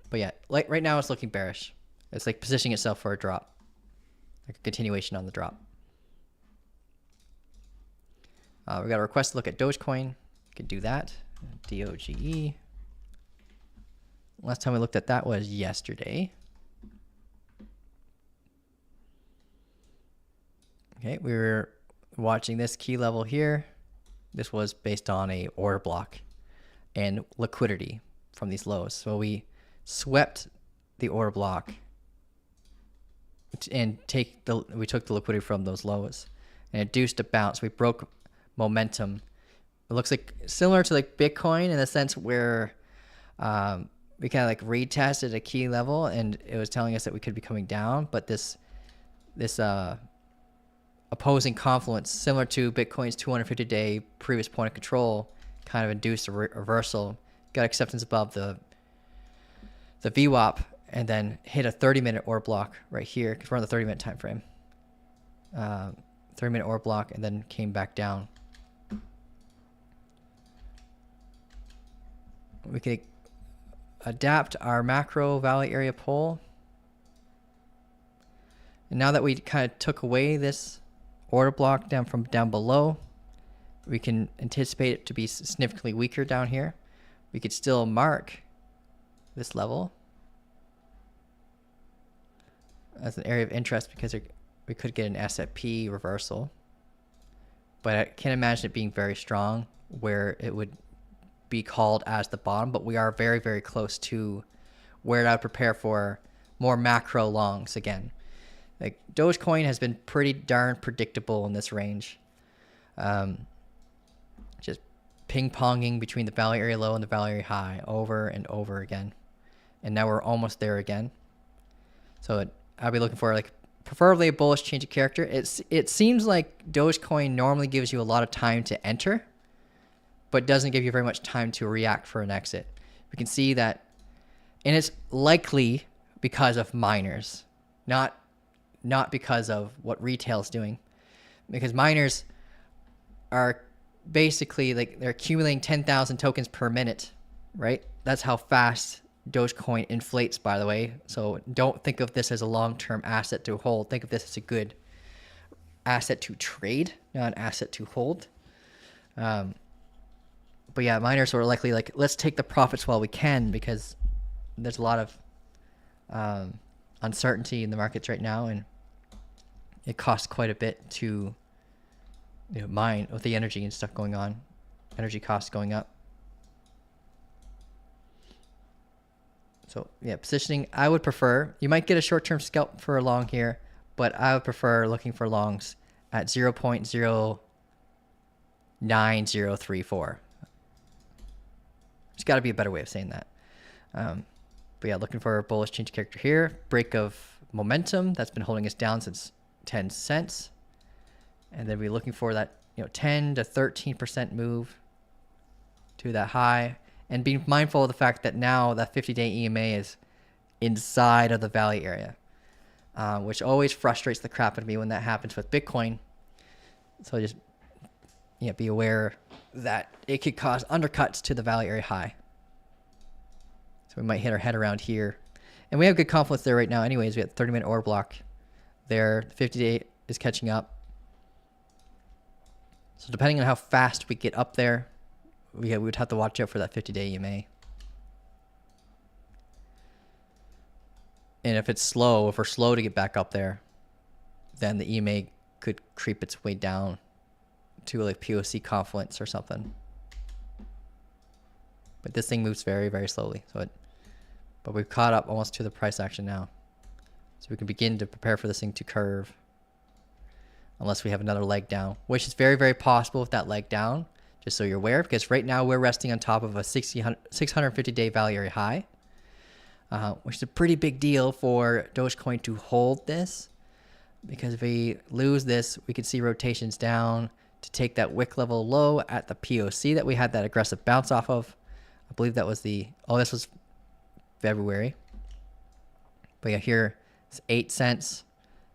S2: But yeah, like right now it's looking bearish. It's like positioning itself for a drop, like a continuation on the drop. We got a request to look at Dogecoin. You can do that. DOGE. Last time we looked at that was yesterday. Okay, we were watching this key level here. This was based on a order block and liquidity from these lows. So we swept the order block and we took the liquidity from those lows and induced a bounce. We broke momentum. It looks like similar to like Bitcoin in the sense where we kind of like retested a key level and it was telling us that we could be coming down, but this opposing confluence, similar to Bitcoin's 250-day previous point of control, kind of induced a reversal, got acceptance above the VWAP, and then hit a 30-minute order block right here, because we're on the 30-minute time frame. 30-minute order block, and then came back down. We could adapt our macro valley area pole. And now that we kind of took away this order block from down below, we can anticipate it to be significantly weaker down here. We could still mark this level as an area of interest because we could get an S&P reversal, but I can't imagine it being very strong where it would be called as the bottom, but we are very, very close to where I would prepare for more macro longs again. Like Dogecoin has been pretty darn predictable in this range. Just ping-ponging between the value area low and the value area high over and over again. And now we're almost there again. So I'll be looking for like preferably a bullish change of character. It seems like Dogecoin normally gives you a lot of time to enter, but doesn't give you very much time to react for an exit. We can see that, and it's likely because of miners, not because of what retail is doing, because miners are basically like they're accumulating 10,000 tokens per minute, right? That's how fast Dogecoin inflates, by the way. So don't think of this as a long-term asset to hold. Think of this as a good asset to trade, not an asset to hold. But yeah, miners are likely like, let's take the profits while we can, because there's a lot of uncertainty in the markets right now, and it costs quite a bit to mine with the energy and stuff going on. Energy costs going up. So yeah, positioning, I would prefer, you might get a short-term scalp for a long here, but I would prefer looking for longs at 0.09034. There's got to be a better way of saying that. But yeah, looking for a bullish change of character here. Break of momentum that's been holding us down since 10 cents. And then we're looking for that 10 to 13% move to that high. And being mindful of the fact that now that 50-day EMA is inside of the value area, which always frustrates the crap out of me when that happens with Bitcoin. So just be aware that it could cause undercuts to the value area high. So we might hit our head around here. And we have good confluence there right now anyways. We have 30-minute order block there. The 50-day is catching up. So depending on how fast we get up there, we would have to watch out for that 50-day EMA. And if it's slow, if we're slow to get back up there, then the EMA could creep its way down to like POC confluence or something. But this thing moves very, very slowly. But we've caught up almost to the price action now. So we can begin to prepare for this thing to curve. Unless we have another leg down, which is very, very possible with that leg down, just so you're aware, because right now we're resting on top of a 650-day value area high. which is a pretty big deal for Dogecoin to hold this, because if we lose this, we could see rotations down to take that wick level low at the POC that we had that aggressive bounce off of. I believe that was this was February. But yeah, here it's 8 cents.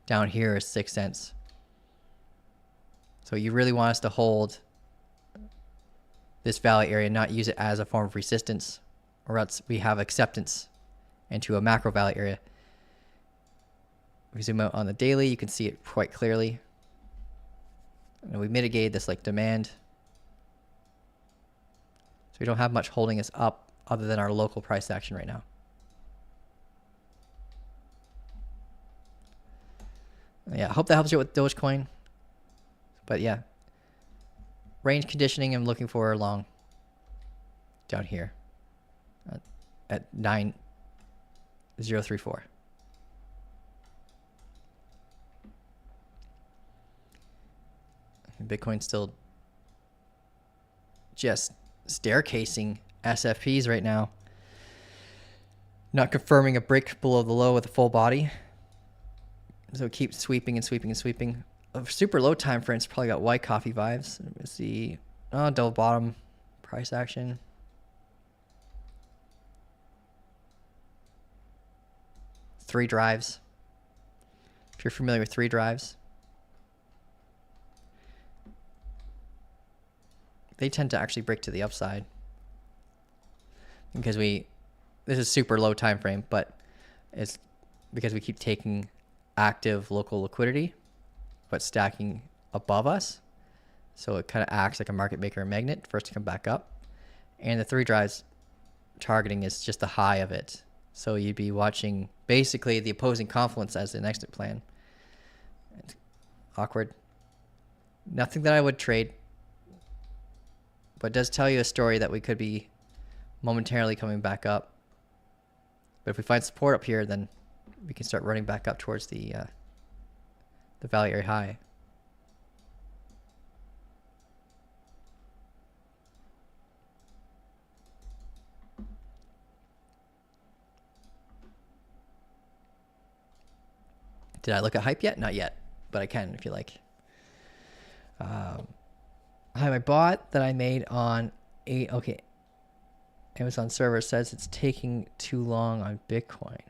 S2: Down here is 6 cents. So you really want us to hold this value area, not use it as a form of resistance, or else we have acceptance into a macro value area. If we zoom out on the daily, you can see it quite clearly. And we mitigated this like demand. So we don't have much holding us up other than our local price action right now. Yeah, I hope that helps you with Dogecoin. But yeah, range conditioning, I'm looking for long down here at 9034. Bitcoin's still just staircasing SFPs right now. Not confirming a break below the low with a full body. So keep sweeping and sweeping and sweeping. A super low time frames probably got white coffee vibes. Let me see. Oh, double bottom price action. Three drives. If you're familiar with three drives, they tend to actually break to the upside because this is super low time frame, but it's because we keep taking active local liquidity but stacking above us, so it kind of acts like a market maker and magnet for us to come back up. And the three drives targeting is just the high of it, so you'd be watching basically the opposing confluence as an exit plan. It's awkward. Nothing that I would trade, but it does tell you a story that we could be momentarily coming back up. But if we find support up here, then we can start running back up towards the value area high. Did I look at hype yet? Not yet, but I can if you like. I have my bot that I made on Amazon server says it's taking too long on Bitcoin.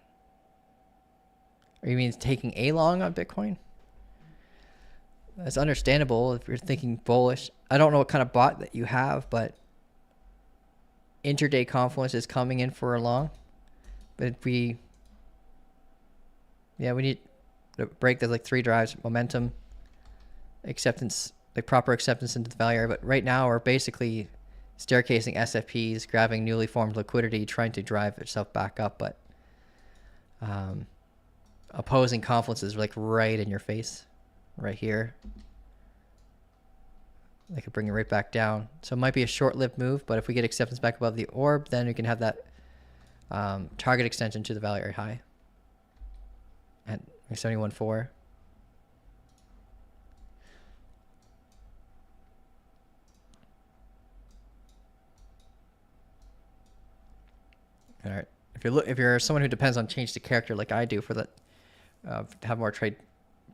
S2: Or you mean it's taking a long on Bitcoin? That's understandable if you're thinking bullish. I don't know what kind of bot that you have, but intraday confluence is coming in for a long. But we need to break the like three drives, momentum, acceptance, like proper acceptance into the value area. But right now we're basically staircasing SFPs, grabbing newly formed liquidity, trying to drive itself back up, but opposing confluence is like right in your face, right here. They could bring it right back down. So it might be a short-lived move, but if we get acceptance back above the orb, then we can have that target extension to the value area high at 71.4. All right. If you're someone who depends on change to character like I do for that, to have more trade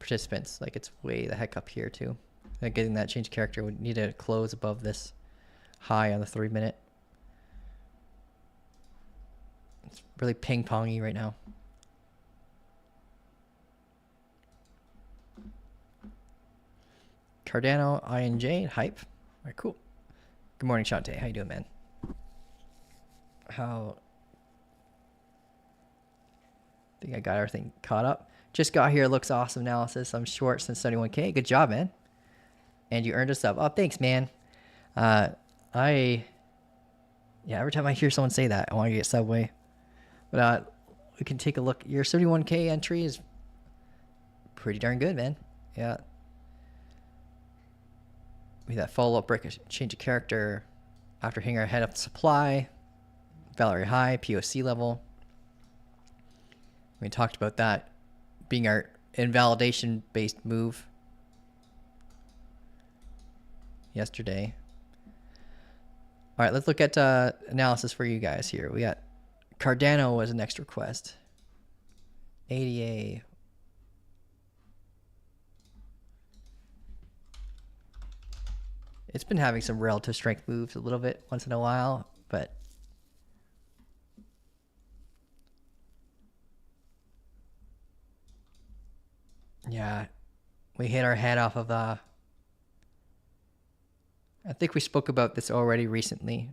S2: participants, like it's way the heck up here too. Like getting that change character would need to close above this high on the 3 minute. It's really ping pongy right now. Cardano, INJ, hype. All right, cool. Good morning, Shante. How you doing, man? I think I got everything caught up. Just got here. Looks awesome analysis. I'm short since 71K. Good job, man. And you earned a sub. Oh, thanks, man. Every time I hear someone say that, I want to get Subway. But we can take a look. Your 71K entry is pretty darn good, man. Yeah. With that follow-up break, a change of character after hitting our head up the supply, value high, POC level. We talked about that being our invalidation-based move yesterday. All right, let's look at analysis for you guys here. We got Cardano was a next request. ADA. It's been having some relative strength moves a little bit once in a while, but yeah, we hit our head off of I think we spoke about this already recently.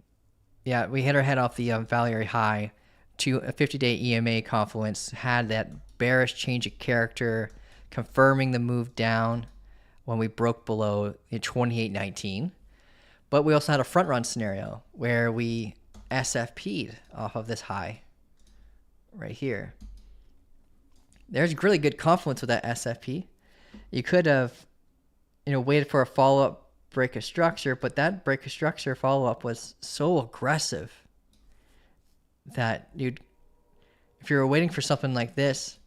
S2: Yeah, we hit our head off the value area high to a 50-day EMA confluence, had that bearish change of character, confirming the move down when we broke below the 28.19. But we also had a front run scenario where we SFP'd off of this high right here. There's really good confluence with that SFP. You could have, waited for a follow-up break of structure, but that break of structure follow-up was so aggressive that if you were waiting for something like this,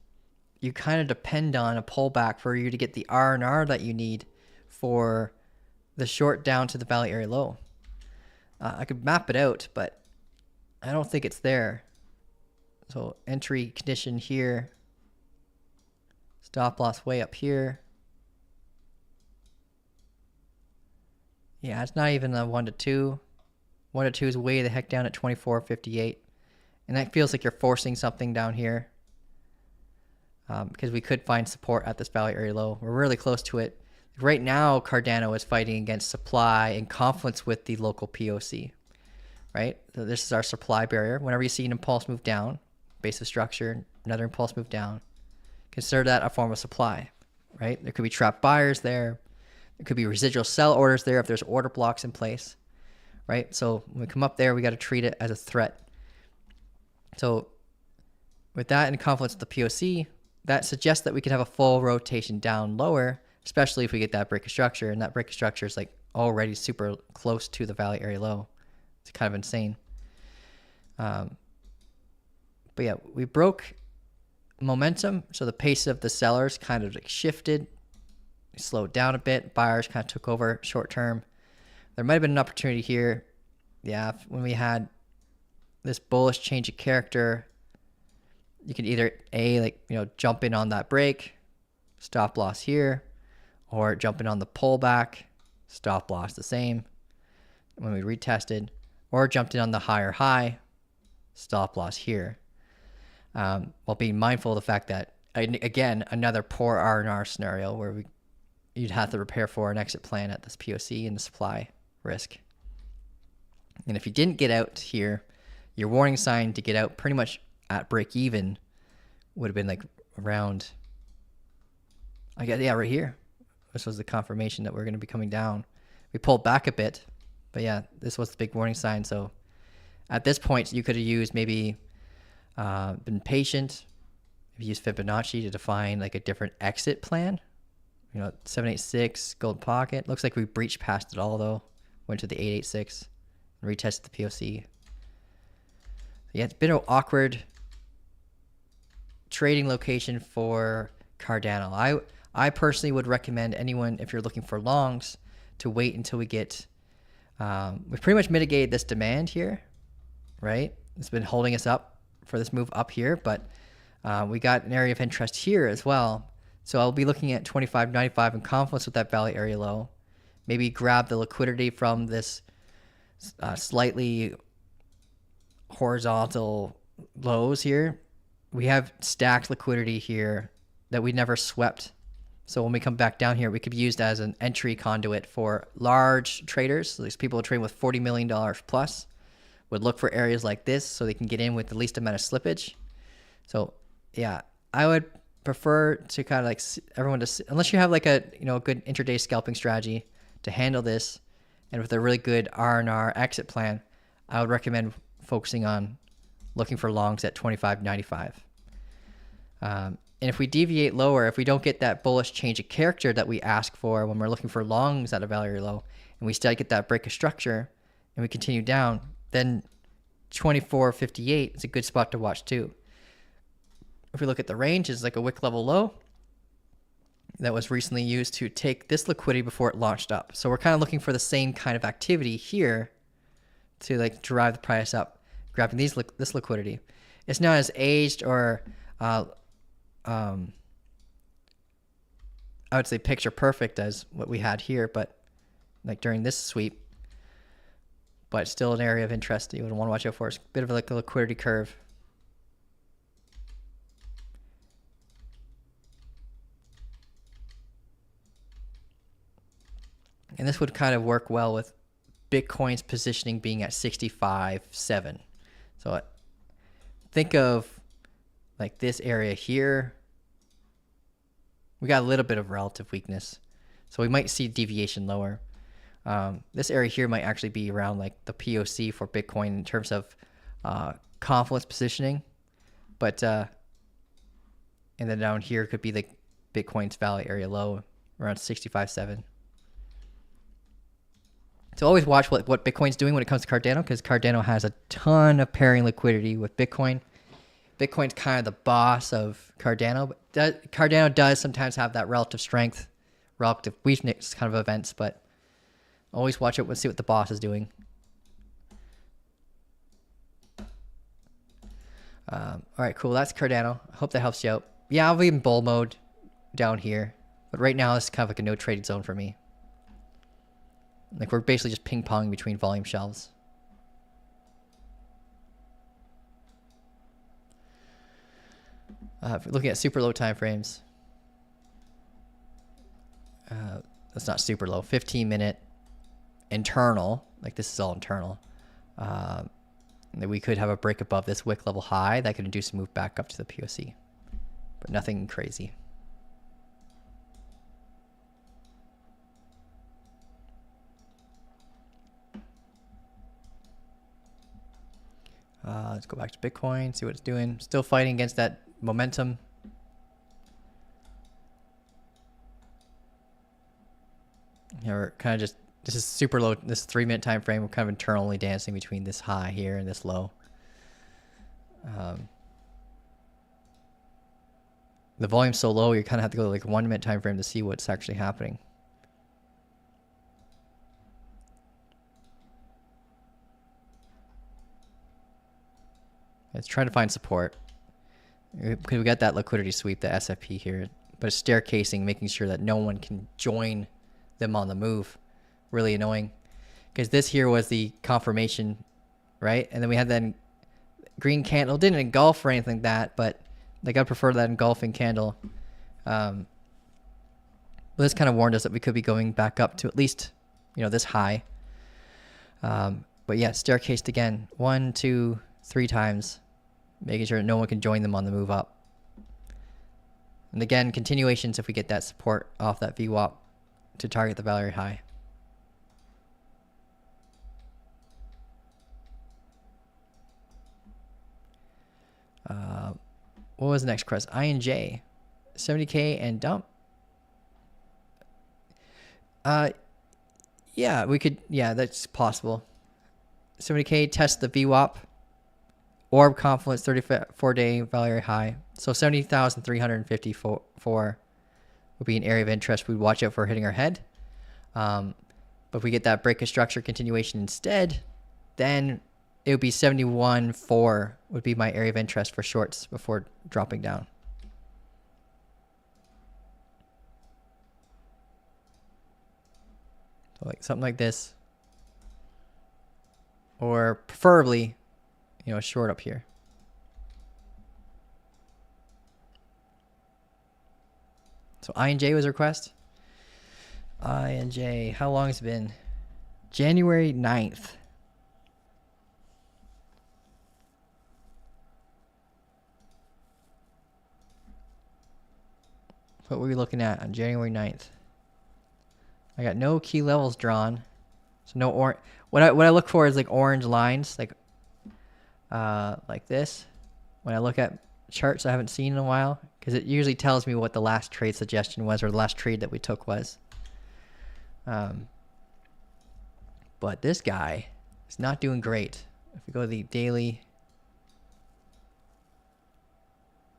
S2: you kind of depend on a pullback for you to get the R&R that you need for the short down to the value area low. I could map it out, but I don't think it's there. So entry condition here, stop loss way up here. Yeah, it's not even a 1 to 2. 1 to 2 is way the heck down at 24.58. And that feels like you're forcing something down here. Because we could find support at this value area low. We're really close to it. Right now, Cardano is fighting against supply in confluence with the local POC. Right? So this is our supply barrier. Whenever you see an impulse move down, base of structure, another impulse move down, consider that a form of supply. Right? There could be trapped buyers there. There could be residual sell orders there if there's order blocks in place. Right? So when we come up there, we got to treat it as a threat. So with that in confluence with the POC, that suggests that we could have a full rotation down lower, especially if we get that break of structure. And that break of structure is like already super close to the value area low. It's kind of insane. But yeah, we broke momentum. So the pace of the sellers kind of like shifted, slowed down a bit. Buyers kind of took over short term. There might have been an opportunity here. Yeah, when we had this bullish change of character, you can either jump in on that break, stop loss here, or jump in on the pullback, stop loss the same when we retested, or jumped in on the higher high, stop loss here. While being mindful of the fact that, again, another poor R&R scenario where you'd have to prepare for an exit plan at this POC and the supply risk. And if you didn't get out here, your warning sign to get out pretty much at break even would have been like around, right here. This was the confirmation that we're going to be coming down. We pulled back a bit, but yeah, this was the big warning sign. So at this point, you could have used maybe been patient. If you use Fibonacci to define like a different exit plan, 786 gold pocket. Looks like we breached past it all though. Went to the 886 and retested the POC. Yeah, it's been an awkward trading location for Cardano. I personally would recommend anyone, if you're looking for longs, to wait until we get, we've pretty much mitigated this demand here, right? It's been holding us up for this move up here, but we got an area of interest here as well. So I'll be looking at 25.95 in confluence with that value area low. Maybe grab the liquidity from this slightly horizontal lows here. We have stacked liquidity here that we never swept. So when we come back down here, we could be used as an entry conduit for large traders. So these people who trade with $40 million plus would look for areas like this so they can get in with the least amount of slippage. So yeah, I would prefer to kind of like everyone to, unless you have like a good intraday scalping strategy to handle this, and with a really good R&R exit plan, I would recommend focusing on looking for longs at 25.95. And if we deviate lower, if we don't get that bullish change of character that we ask for when we're looking for longs at a value low, and we still get that break of structure, and we continue down, then 24.58 is a good spot to watch too. If we look at the range, it's like a wick level low that was recently used to take this liquidity before it launched up. So we're kind of looking for the same kind of activity here to like drive the price up, grabbing this liquidity. it's not as aged or I would say picture perfect as what we had here, but like during this sweep, but still an area of interest that you would want to watch out for. It's a bit of like a liquidity curve. And this would kind of work well with Bitcoin's positioning being at 65.7. So think of like this area here. We got a little bit of relative weakness, so we might see deviation lower. This area here might actually be around like the POC for Bitcoin in terms of confluence positioning, but and then down here could be the Bitcoin's value area low around 65.7. So always watch what Bitcoin's doing when it comes to Cardano, because Cardano has a ton of pairing liquidity with Bitcoin. Bitcoin's kind of the boss of Cardano, but Cardano does sometimes have that relative strength, relative weakness kind of events, but always watch it and see what the boss is doing. All right, cool. That's Cardano. I hope that helps you out. Yeah, I'll be in bull mode down here, but right now it's kind of like a no trading zone for me. Like we're basically just ping ponging between volume shelves. Looking at super low time frames. That's not super low. 15-minute internal. Like this is all internal. We could have a break above this wick level high that could induce a move back up to the POC, but nothing crazy. Let's go back to Bitcoin, see what it's doing. Still fighting against that momentum. Yeah, we're kind of just, this is super low, this 3-minute time frame. We're kind of internally dancing between this high here and this low. The volume's so low, you kind of have to go to like 1-minute time frame to see what's actually happening. It's trying to find support. We got that liquidity sweep, the SFP here, but it's staircasing, making sure that no one can join them on the move. Really annoying, because this here was the confirmation, right? And then we had that green candle. Didn't engulf or anything like that, but like I prefer that engulfing candle. But this kind of warned us that we could be going back up to at least, you know, this high. But yeah, staircased again 1, 2, 3 times, making sure that no one can join them on the move up. And again, continuations if we get that support off that VWAP to target the value high. What was the next crest? INJ, 70K and dump. Yeah, we could. Yeah, that's possible. 70K, test the VWAP. Orb confluence, 34-day value high. So 70,354 would be an area of interest. We'd watch out for hitting our head. But if we get that break of structure continuation instead, then it would be 71.4 would be my area of interest for shorts before dropping down. So like something like this, or preferably, you know, a short up here. So INJ was a request. INJ, how long has it been? January 9th. What were we looking at on January 9th? I got no key levels drawn. So no orange. What I look for is like orange lines, like this. When I look at charts I haven't seen in a while, because it usually tells me what the last trade suggestion was or the last trade that we took was. But this guy is not doing great. If we go to the daily.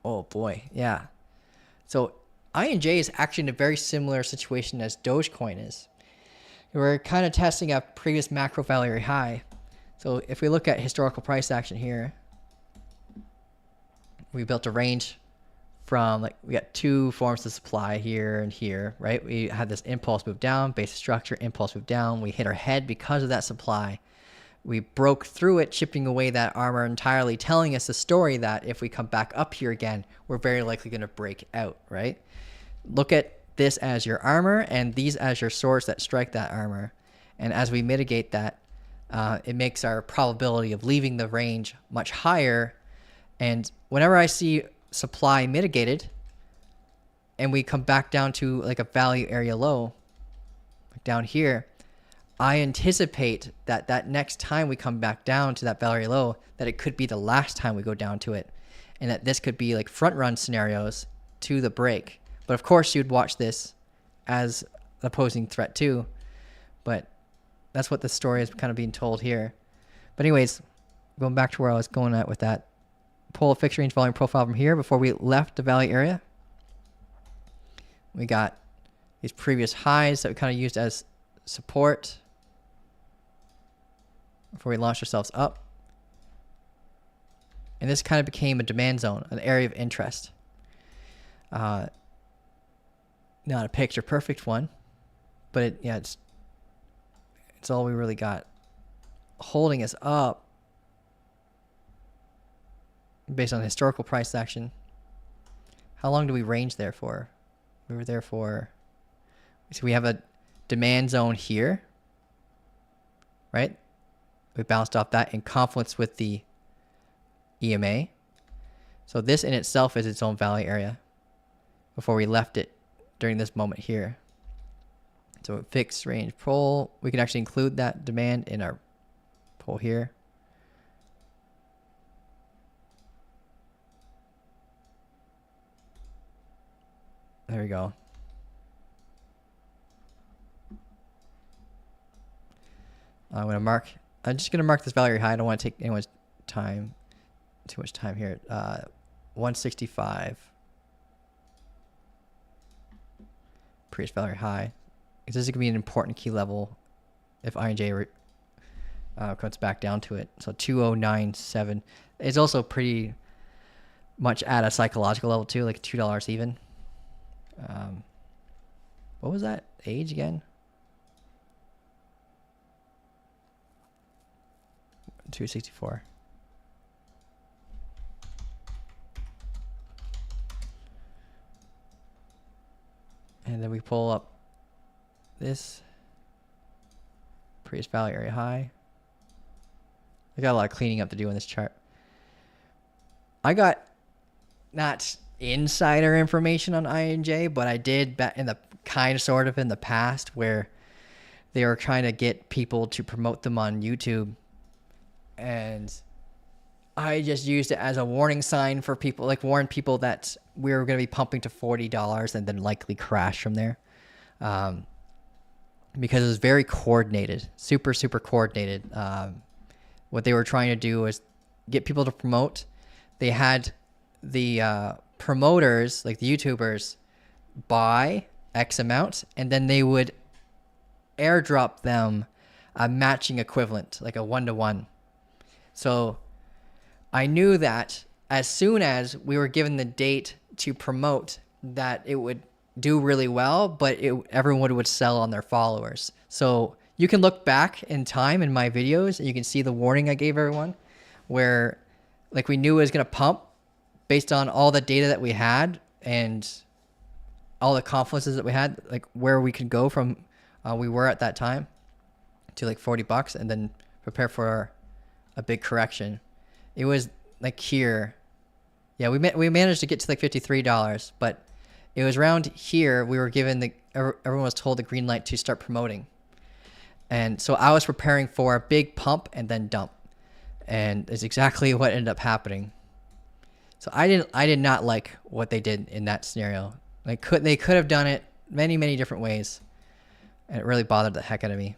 S2: Oh boy, yeah. So INJ is actually in a very similar situation as Dogecoin is. We're kind of testing a previous macro value high. So if we look at historical price action here, we built a range from, like, we got two forms of supply here and here, right? We had this impulse move down, basic structure, impulse move down. We hit our head because of that supply. We broke through it, chipping away that armor entirely, telling us the story that if we come back up here again, we're very likely going to break out, right? Look at this as your armor and these as your swords that strike that armor. And as we mitigate that, it makes our probability of leaving the range much higher. And whenever I see supply mitigated and we come back down to like a value area low, like down here, I anticipate that that next time we come back down to that value low, that it could be the last time we go down to it. And that this could be like front run scenarios to the break. But of course you'd watch this as an opposing threat too. But that's what the story is kind of being told here. But anyways, going back to where I was going at with that. Pull a fixed range volume profile from here before we left the value area. We got these previous highs that we kind of used as support before we launched ourselves up. And this kind of became a demand zone, an area of interest. Not a picture perfect one, but it's all we really got holding us up based on historical price action. How long do we range there for? We were there for, so we have a demand zone here, right? We bounced off that in confluence with the EMA. So this in itself is its own value area before we left it during this moment here. So a fixed range pull, we can actually include that demand in our pull here. There we go. I'm just gonna mark this value high. I don't want to take anyone's time, too much time here. 165. Previous value high. This is gonna be an important key level if INJ comes back down to it. So 2097 is also pretty much at a psychological level too, like $2 even. What was that age again? 264. And then we pull up this previous value area high. I got a lot of cleaning up to do in this chart. I got not insider information on INJ, but I did back in the sort of in the past where they were trying to get people to promote them on YouTube. And I just used it as a warning sign for people, like warn people that we were going to be pumping to $40 and then likely crash from there. Because it was very coordinated, super coordinated. What they were trying to do was get people to promote. They had the promoters, like the YouTubers, buy X amount, and then they would airdrop them a matching equivalent, like a 1-to-1. So I knew that as soon as we were given the date to promote, that it would do really well, but everyone would sell on their followers. So you can look back in time in my videos and you can see the warning I gave everyone where like we knew it was going to pump based on all the data that we had and all the confluences that we had, like where we could go from we were at that time to like $40 and then prepare for a big correction. It was like here. Yeah, we managed to get to like $53, but it was around here we were given everyone was told the green light to start promoting. And so I was preparing for a big pump and then dump. And it's exactly what ended up happening. So I did not like what they did in that scenario. They could have done it many different ways. And it really bothered the heck out of me.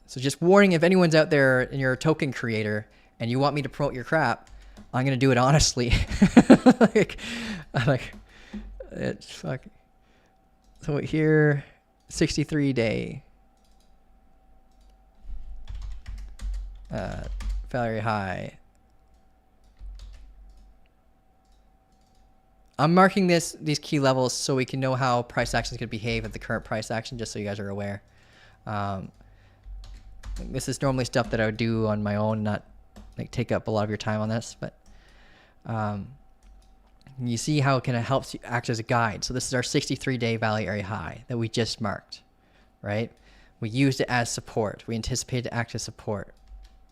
S2: So just warning, if anyone's out there and you're a token creator and you want me to promote your crap, I'm going to do it honestly. It's fuck. So here, 63 day. Value high. I'm marking these key levels so we can know how price action is going to behave at the current price action, just so you guys are aware. This is normally stuff that I would do on my own, not like take up a lot of your time on this, but you see how it kind of helps you act as a guide. So this is our 63-day value area high that we just marked, right? We used it as support. We anticipated to act as support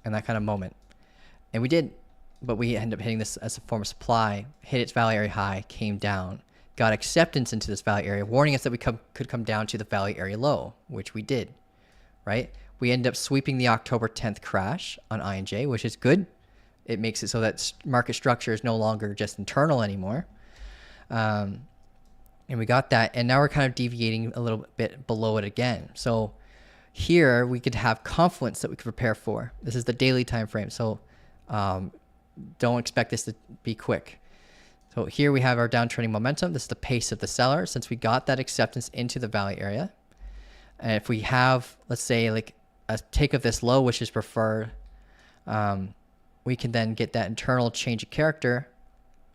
S2: in that kind of moment. And we did, but we ended up hitting this as a form of supply, hit its value area high, came down, got acceptance into this value area, warning us that we could come down to the value area low, which we did, right? We ended up sweeping the October 10th crash on INJ, which is good. It makes it so that market structure is no longer just internal anymore. And we got that, and now we're kind of deviating a little bit below it again. So here we could have confluence that we could prepare for. This is the daily time frame, so don't expect this to be quick. So here we have our downtrending momentum. This is the pace of the seller since we got that acceptance into the value area. And if we have, let's say, like a take of this low, which is preferred, we can then get that internal change of character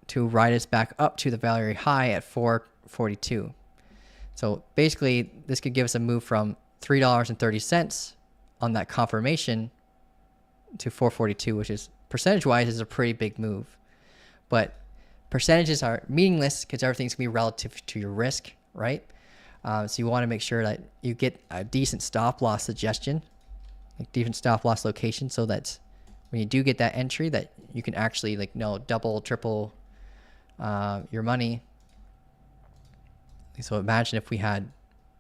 S2: to ride us back up to the value area high at 442. So basically, this could give us a move from $3.30 on that confirmation to 442, which is percentage-wise is a pretty big move. But percentages are meaningless because everything's going to be relative to your risk, right? So you want to make sure that you get a decent stop loss suggestion, like decent stop loss location, so that when you do get that entry, that you can actually double, triple your money. So imagine if we had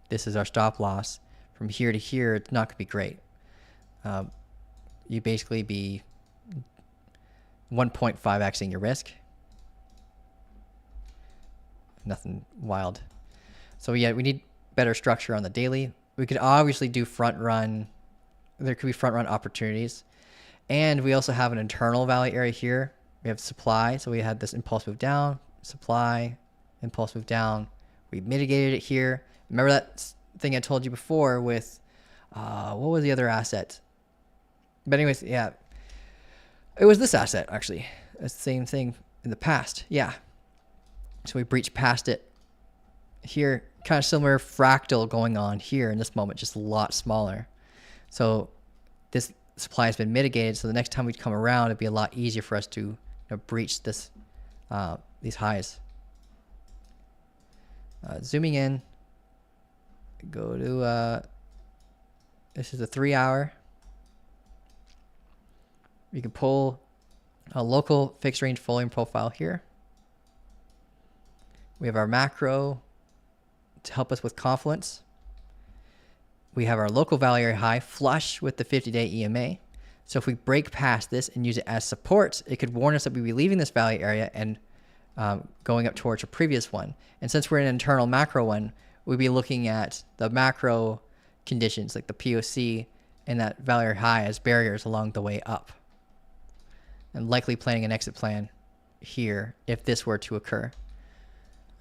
S2: this as our stop loss from here to here, it's not going to be great. You basically be 1.5xing your risk. Nothing wild. So yeah, we need better structure on the daily. We could obviously do front run. There could be front run opportunities. And we also have an internal value area here. We have supply. So we had this impulse move down, supply, impulse move down. We mitigated it here. Remember that thing I told you before with, what was the other asset? But anyways, yeah, it was this asset actually. It's the same thing in the past. Yeah. So we breached past it here, kind of similar fractal going on here in this moment, just a lot smaller. So this supply has been mitigated. So the next time we come around, it'd be a lot easier for us to breach this, these highs. Zooming in, go to, this is a 3 hour. We can pull a local fixed range volume profile here. We have our macro to help us with confluence. We have our local value area high flush with the 50-day EMA. So if we break past this and use it as support, it could warn us that we'd be leaving this value area and going up towards a previous one. And since we're in an internal macro one, we'd be looking at the macro conditions like the POC and that value area high as barriers along the way up. And likely planning an exit plan here if this were to occur.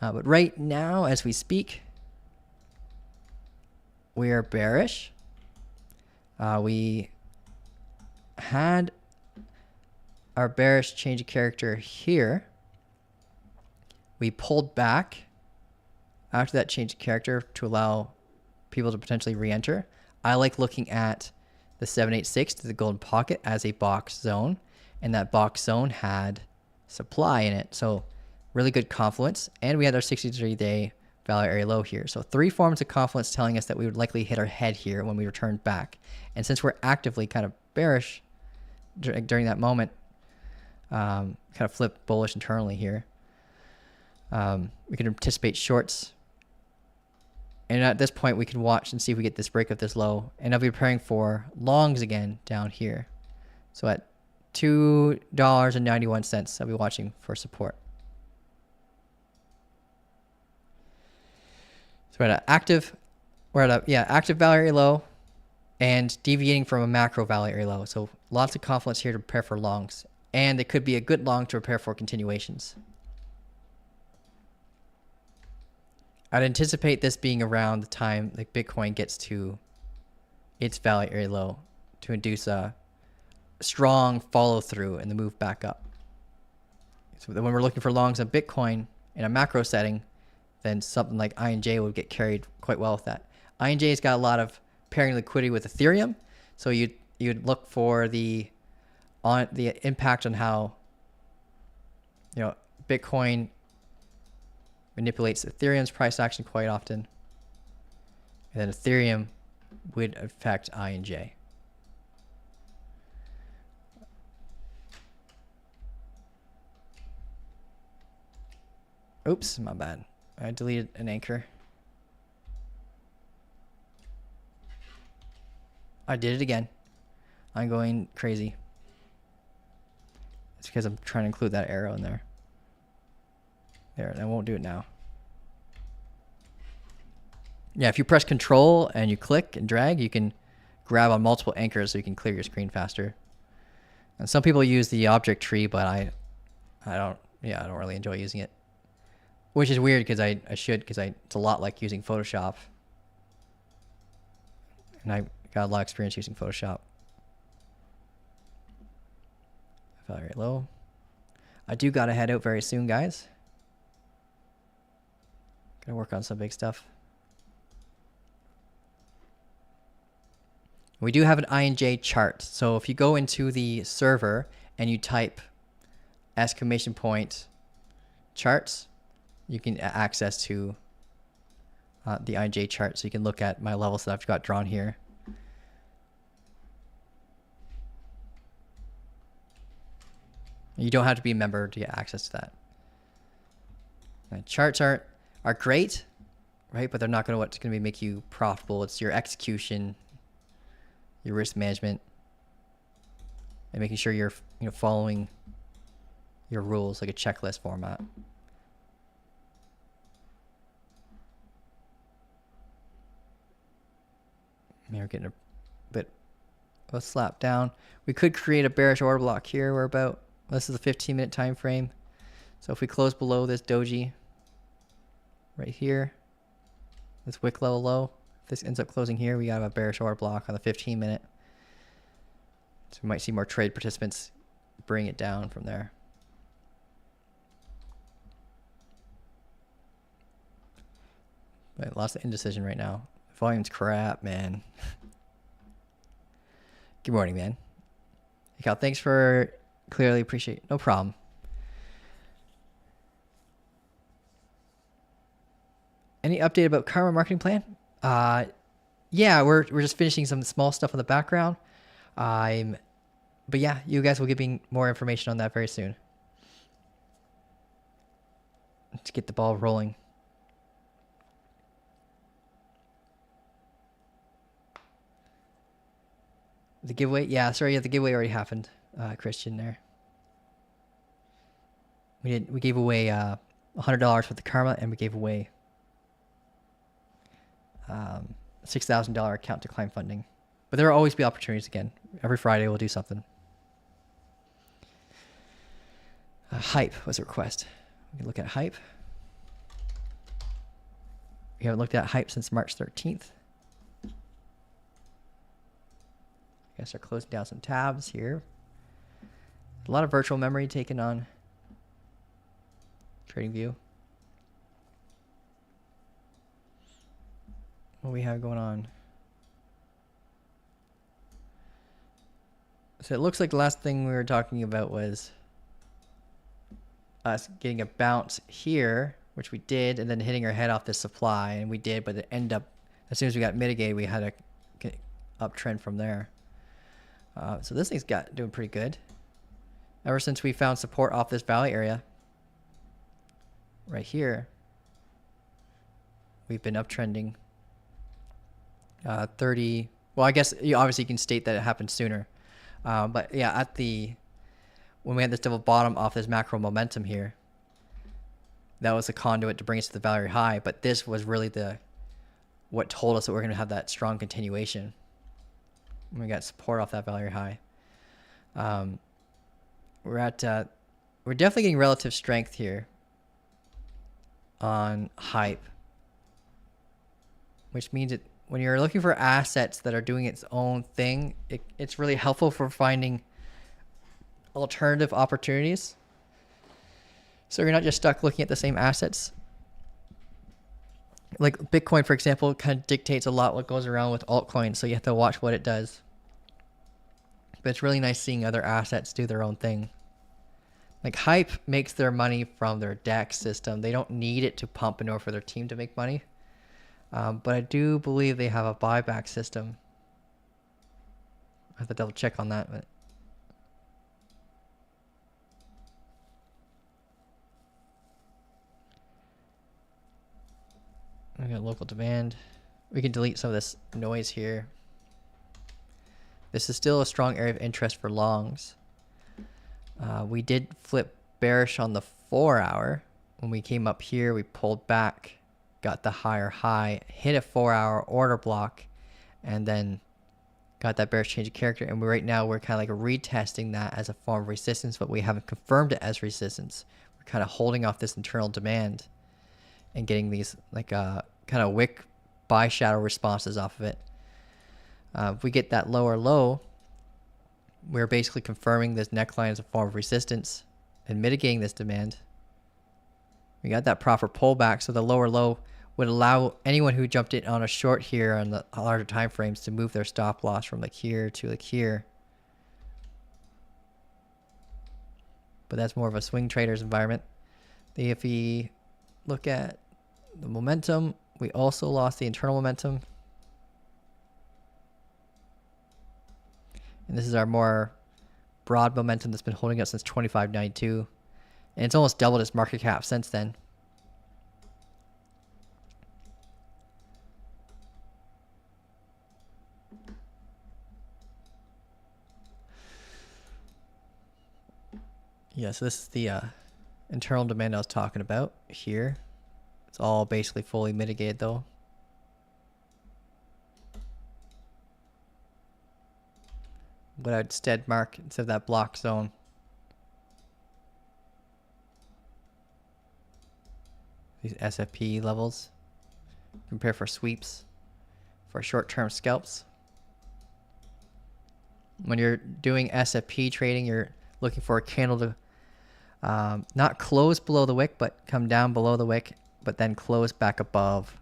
S2: But right now, as we speak, we are bearish. We had our bearish change of character here. We pulled back after that change of character to allow people to potentially re-enter. I like looking at the 786 to the golden pocket as a box zone, and that box zone had supply in it. So really good confluence, and we had our 63-day value area low here. So 3 forms of confluence telling us that we would likely hit our head here when we returned back. And since we're actively kind of bearish during that moment, kind of flip bullish internally here, we can anticipate shorts. And at this point, we can watch and see if we get this break of this low. And I'll be preparing for longs again down here. So at $2.91, I'll be watching for support. So we're at active value area low and deviating from a macro value area low. So lots of confluence here to prepare for longs. And it could be a good long to prepare for continuations. I'd anticipate this being around the time like Bitcoin gets to its value area low to induce a strong follow through and the move back up. So when we're looking for longs on Bitcoin, in a macro setting, then something like INJ would get carried quite well with that. INJ's got a lot of pairing liquidity with Ethereum, so you'd look for the impact on how Bitcoin manipulates Ethereum's price action quite often, and then Ethereum would affect INJ. Oops, my bad. I deleted an anchor. I did it again. I'm going crazy. It's because I'm trying to include that arrow in there. There, and I won't do it now. Yeah, if you press Control and you click and drag, you can grab on multiple anchors so you can clear your screen faster. And some people use the object tree, but I don't really enjoy using it. Which is weird because I should, because it's a lot like using Photoshop. And I got a lot of experience using Photoshop. Very low. I do gotta head out very soon, guys. Gonna work on some big stuff. We do have an INJ chart. So if you go into the server and you type exclamation point charts, you can access to the INJ chart. So you can look at my levels that I've got drawn here. You don't have to be a member to get access to that. And charts are great, right? But they're not what's going to make you profitable. It's your execution, your risk management, and making sure you're following your rules like a checklist format. We're getting a bit of a slap down. We could create a bearish order block here. We're about, this is a 15-minute time frame. So if we close below this doji right here, this wick level low, if this ends up closing here, we got a bearish order block on the 15-minute. So we might see more trade participants bring it down from there. But lots of indecision right now. Volume's crap, man. Good morning, man. Hey, Cal, thanks for clearly appreciate. No problem. Any update about Karma marketing plan? Yeah, we're just finishing some small stuff in the background. But yeah, you guys will get me more information on that very soon. Let's get the ball rolling. The giveaway? Yeah, sorry, yeah, the giveaway already happened, Christian there. We gave away $100 for the Karma, and we gave away $6,000 account to Klein funding. But there will always be opportunities again. Every Friday we'll do something. Hype was a request. We can look at hype. We haven't looked at hype since March 13th. I guess we're closing down some tabs here. A lot of virtual memory taken on TradingView. What we have going on? So it looks like the last thing we were talking about was us getting a bounce here, which we did, and then hitting our head off this supply, and we did, but it ended up, as soon as we got mitigated, we had a uptrend from there. So this thing's doing pretty good. Ever since we found support off this valley area, right here, we've been uptrending 30. Well, I guess you obviously can state that it happened sooner. But yeah, when we had this double bottom off this macro momentum here, that was the conduit to bring us to the Valerie high. But this was really what told us that we're going to have that strong continuation. We got support off that Valerie high. We're definitely getting relative strength here on hype, which means that when you're looking for assets that are doing its own thing, it's really helpful for finding alternative opportunities. So you're not just stuck looking at the same assets. Like Bitcoin, for example, kind of dictates a lot what goes around with altcoins, so you have to watch what it does. But it's really nice seeing other assets do their own thing. Like Hype makes their money from their DEX system. They don't need it to pump in order for their team to make money. But I do believe they have a buyback system. I have to double check on that. But we got local demand. We can delete some of this noise here. This is still a strong area of interest for longs. We did flip bearish on the 4 hour. When we came up here, we pulled back, got the higher high, hit a 4 hour order block, and then got that bearish change of character. And right now we're kind of like retesting that as a form of resistance, but we haven't confirmed it as resistance. We're kind of holding off this internal demand and getting these like kind of wick buy shadow responses off of it. If we get that lower low, we're basically confirming this neckline as a form of resistance and mitigating this demand. We got that proper pullback, so the lower low would allow anyone who jumped in on a short here on the larger time frames to move their stop loss from like here to like here. But that's more of a swing trader's environment. If we look at the momentum, we also lost the internal momentum. And this is our more broad momentum that's been holding up since 25.92. And it's almost doubled its market cap since then. Yeah, so this is the internal demand I was talking about here. It's all basically fully mitigated though. But I'd instead mark, instead of that block zone, these SFP levels. Compare for sweeps, for short-term scalps. When you're doing SFP trading, you're looking for a candle to not close below the wick, but come down below the wick, but then close back above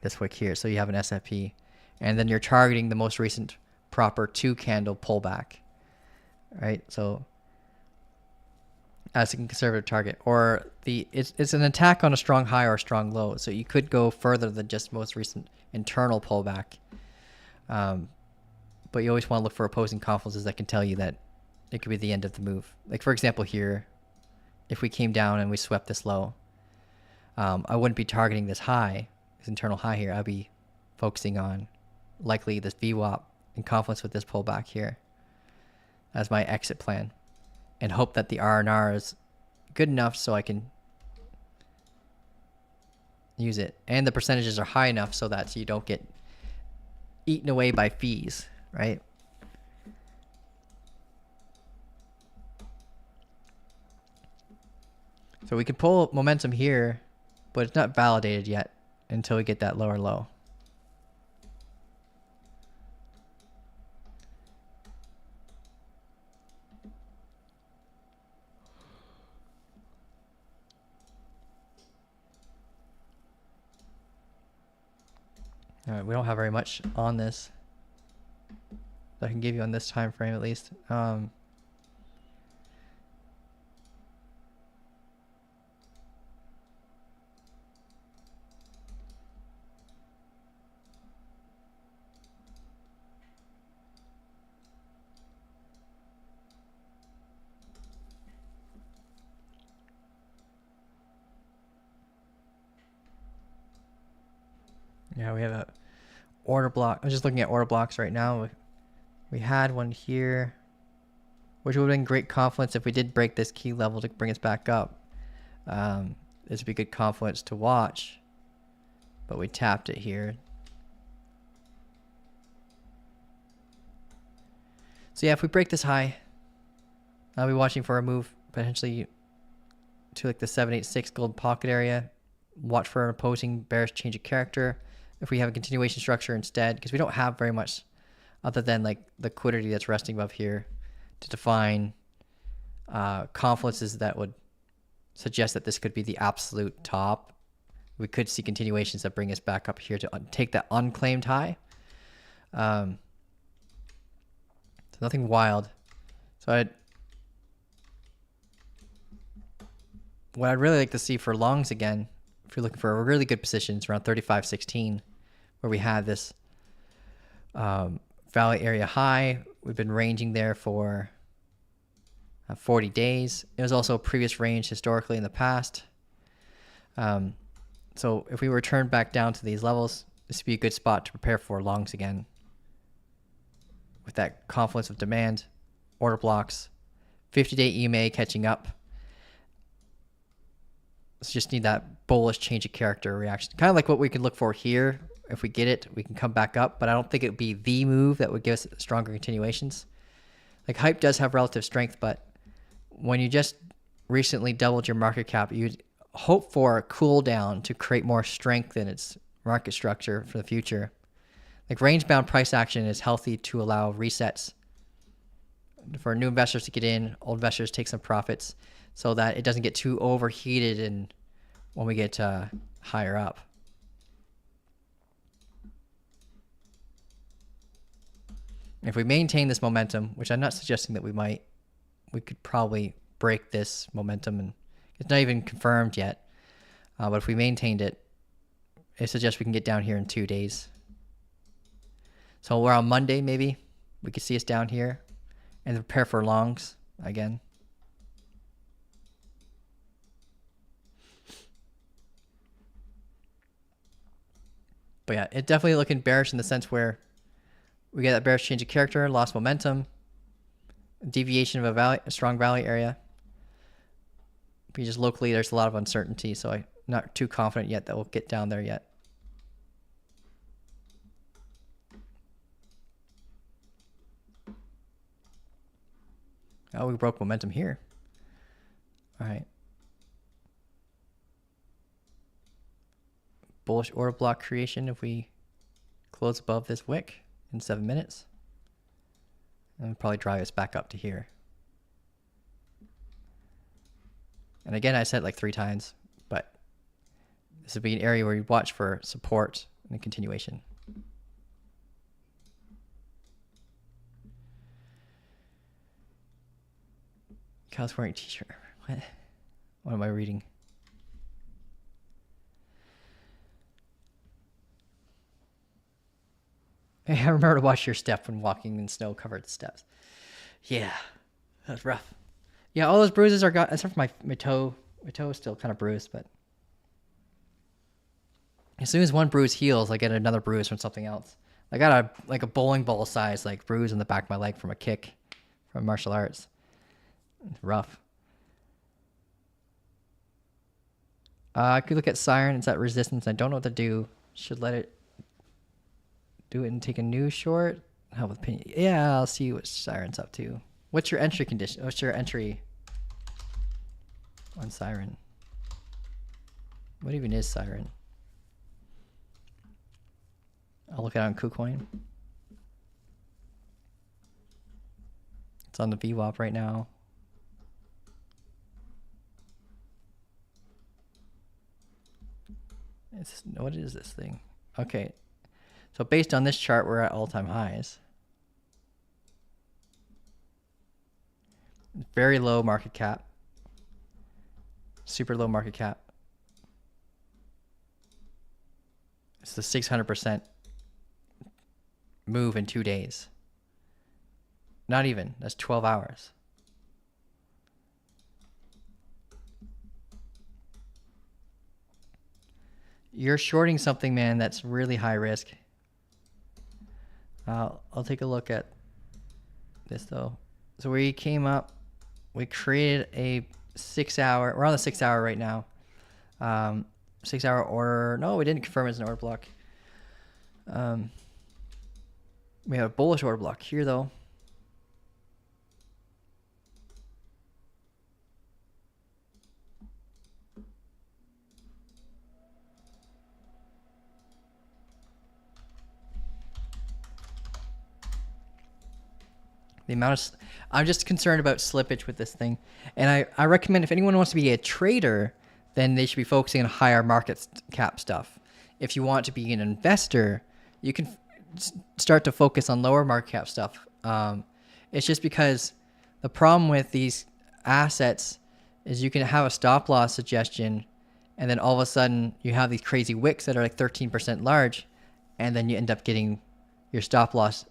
S2: this wick here. So you have an SFP. And then you're targeting the most recent proper 2 candle pullback, right? So as a conservative target, or it's an attack on a strong high or a strong low. So you could go further than just most recent internal pullback. But you always want to look for opposing confluences that can tell you that it could be the end of the move. Like for example here, if we came down and we swept this low, I wouldn't be targeting this high, this internal high here. I'd be focusing on likely this VWAP in confluence with this pullback here as my exit plan, and hope that the R&R is good enough so I can use it. And the percentages are high enough so that you don't get eaten away by fees, right? So we can pull momentum here, but it's not validated yet until we get that lower low. All right, we don't have very much on this that I can give you on this time frame at least. Yeah, we have a order block. I'm just looking at order blocks right now. We had one here, which would have been great confluence if we did break this key level to bring us back up. This would be good confluence to watch, but we tapped it here. So yeah, if we break this high, I'll be watching for a move potentially to like the 786 gold pocket area. Watch for an opposing bearish change of character. If we have a continuation structure instead, because we don't have very much other than like liquidity that's resting above here to define confluences that would suggest that this could be the absolute top. We could see continuations that bring us back up here to take that unclaimed high. So nothing wild. So what I'd really like to see for longs again, if you're looking for a really good position, it's around 35.16, where we had this valley area high. We've been ranging there for 40 days. It was also a previous range historically in the past. So if we return back down to these levels, this would be a good spot to prepare for longs again. With that confluence of demand, order blocks, 50-day EMA catching up. So just need that bullish change of character reaction. Kind of like what we can look for here. If we get it, we can come back up, but I don't think it would be the move that would give us stronger continuations. Like hype does have relative strength, but when you just recently doubled your market cap, you'd hope for a cool down to create more strength in its market structure for the future. Like range-bound price action is healthy to allow resets for new investors to get in, old investors take some profits, so that it doesn't get too overheated and when we get higher up. If we maintain this momentum, which I'm not suggesting that we might, we could probably break this momentum, and it's not even confirmed yet. But if we maintained it, it suggests we can get down here in 2 days. So we're on Monday, maybe we could see us down here and prepare for longs again. But yeah, it's definitely looking bearish in the sense where we get that bearish change of character, lost momentum, deviation of a strong valley area. But just locally, there's a lot of uncertainty, so I'm not too confident yet that we'll get down there yet. Oh, we broke momentum here. All right. Bullish order block creation if we close above this wick in 7 minutes. And probably drive us back up to here. And again, I said it like 3 times, but this would be an area where you watch for support and continuation. Cal's wearing a t-shirt. What am I reading? Hey, I remember to watch your step when walking in snow-covered steps. Yeah, that's rough. Yeah, all those bruises are gone, except for my toe. My toe is still kind of bruised, but as soon as one bruise heals, I get another bruise from something else. I got a bowling ball size bruise in the back of my leg from a kick from martial arts. It's rough. I could look at Siren. It's at resistance. I don't know what to do. Should let it do it and take a new short. Help with opinion. Yeah, I'll see what Siren's up to. What's your entry condition? What's your entry on Siren? What even is Siren? I'll look at it on KuCoin. It's on the VWAP right now. What is this thing? Okay. So based on this chart, we're at all-time highs. Very low market cap. Super low market cap. It's the 600% move in 2 days. Not even. That's 12 hours. You're shorting something, man, that's really high risk. I'll take a look at this, though. So we came up, we created a 6 hour, we're on the 6 hour right now. 6 hour order. No, we didn't confirm it's an order block. We have a bullish order block here, though. The amount of I'm just concerned about slippage with this thing, and I recommend if anyone wants to be a trader, then they should be focusing on higher market cap stuff. If you want to be an investor, you can start to focus on lower market cap stuff. It's just because the problem with these assets is you can have a stop loss suggestion, and then all of a sudden you have these crazy wicks that are like 13% large, and then you end up getting your stop loss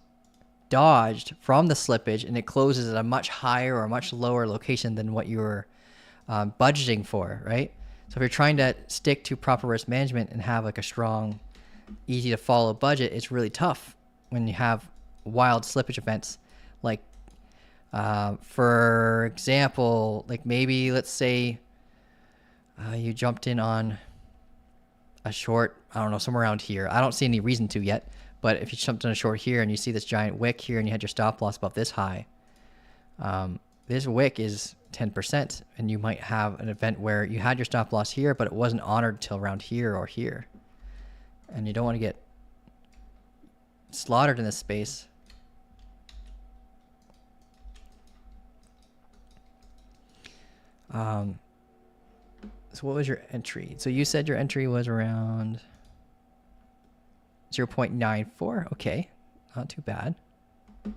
S2: dodged from the slippage, and it closes at a much higher or much lower location than what you were budgeting for, right? So if you're trying to stick to proper risk management and have like a strong, easy to follow budget, it's really tough when you have wild slippage events. Like, for example, like maybe let's say you jumped in on a short, I don't know, somewhere around here. I don't see any reason to yet. But if you jumped on a short here and you see this giant wick here and you had your stop loss above this high, this wick is 10%, and you might have an event where you had your stop loss here, but it wasn't honored till around here or here. And you don't want to get slaughtered in this space. So what was your entry? So you said your entry was around 0.94. Okay, not too bad. We're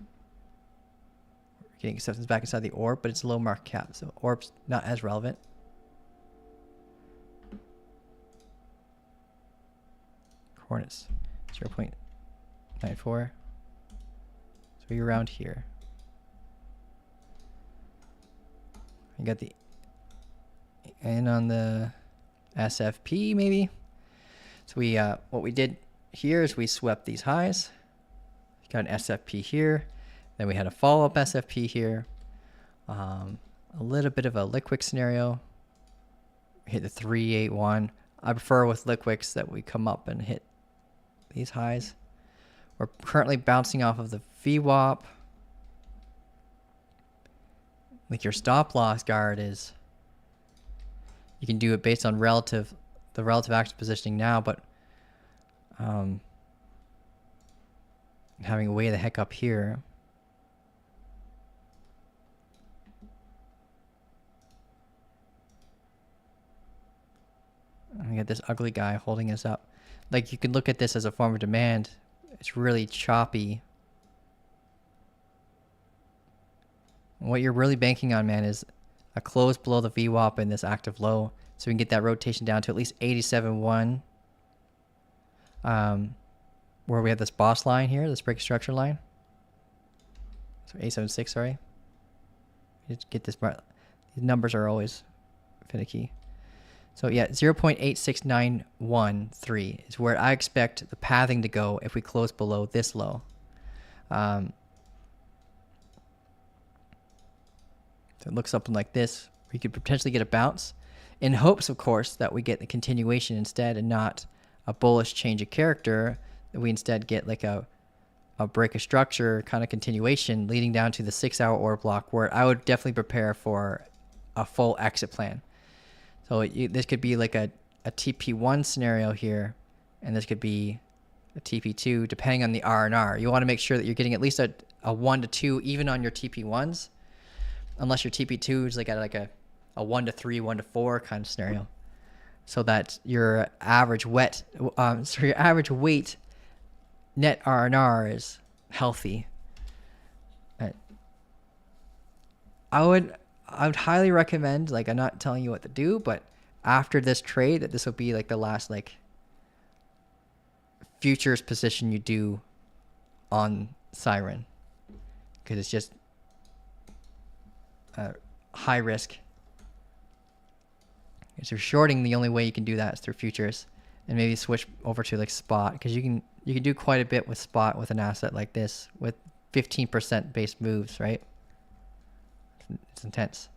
S2: getting acceptance back inside the orb, but it's low market cap, so orb's not as relevant. Coordinates 0.94. So you're around here. You got the N on the SFP maybe. So we what we did here is we swept these highs. Got an SFP here. Then we had a follow-up SFP here. A little bit of a liquid scenario. Hit the 381. I prefer with liquids that we come up and hit these highs. We're currently bouncing off of the VWAP. Like your stop loss guard is, you can do it based on the relative action positioning now, but having way the heck up here. And we got this ugly guy holding us up. Like, you can look at this as a form of demand. It's really choppy. What you're really banking on, man, is a close below the VWAP in this active low, so we can get that rotation down to at least 87.1. Where we have this boss line here, this break structure line. So 876, sorry. Just get this. These numbers are always finicky. So yeah, 0.86913 is where I expect the pathing to go if we close below this low. So it looks something like this. We could potentially get a bounce in hopes, of course, that we get the continuation instead and not a bullish change of character. That we instead get like a break of structure kind of continuation leading down to the 6-hour order block, where I would definitely prepare for a full exit plan. So this could be like a TP1 scenario here, and this could be a TP2, depending on the R&R. You want to make sure that you're getting at least a 1 to 2 even on your TP1s, unless your TP2 is like at like a 1 to 3, 1 to 4 kind of scenario, so that your average weight net R&R is healthy. I would highly recommend, like, I'm not telling you what to do, but after this trade, that this will be like the last like futures position you do on Siren, because it's just high risk. If you're shorting, the only way you can do that is through futures, and maybe switch over to like spot, because you can do quite a bit with spot with an asset like this with 15% base moves, right? It's intense.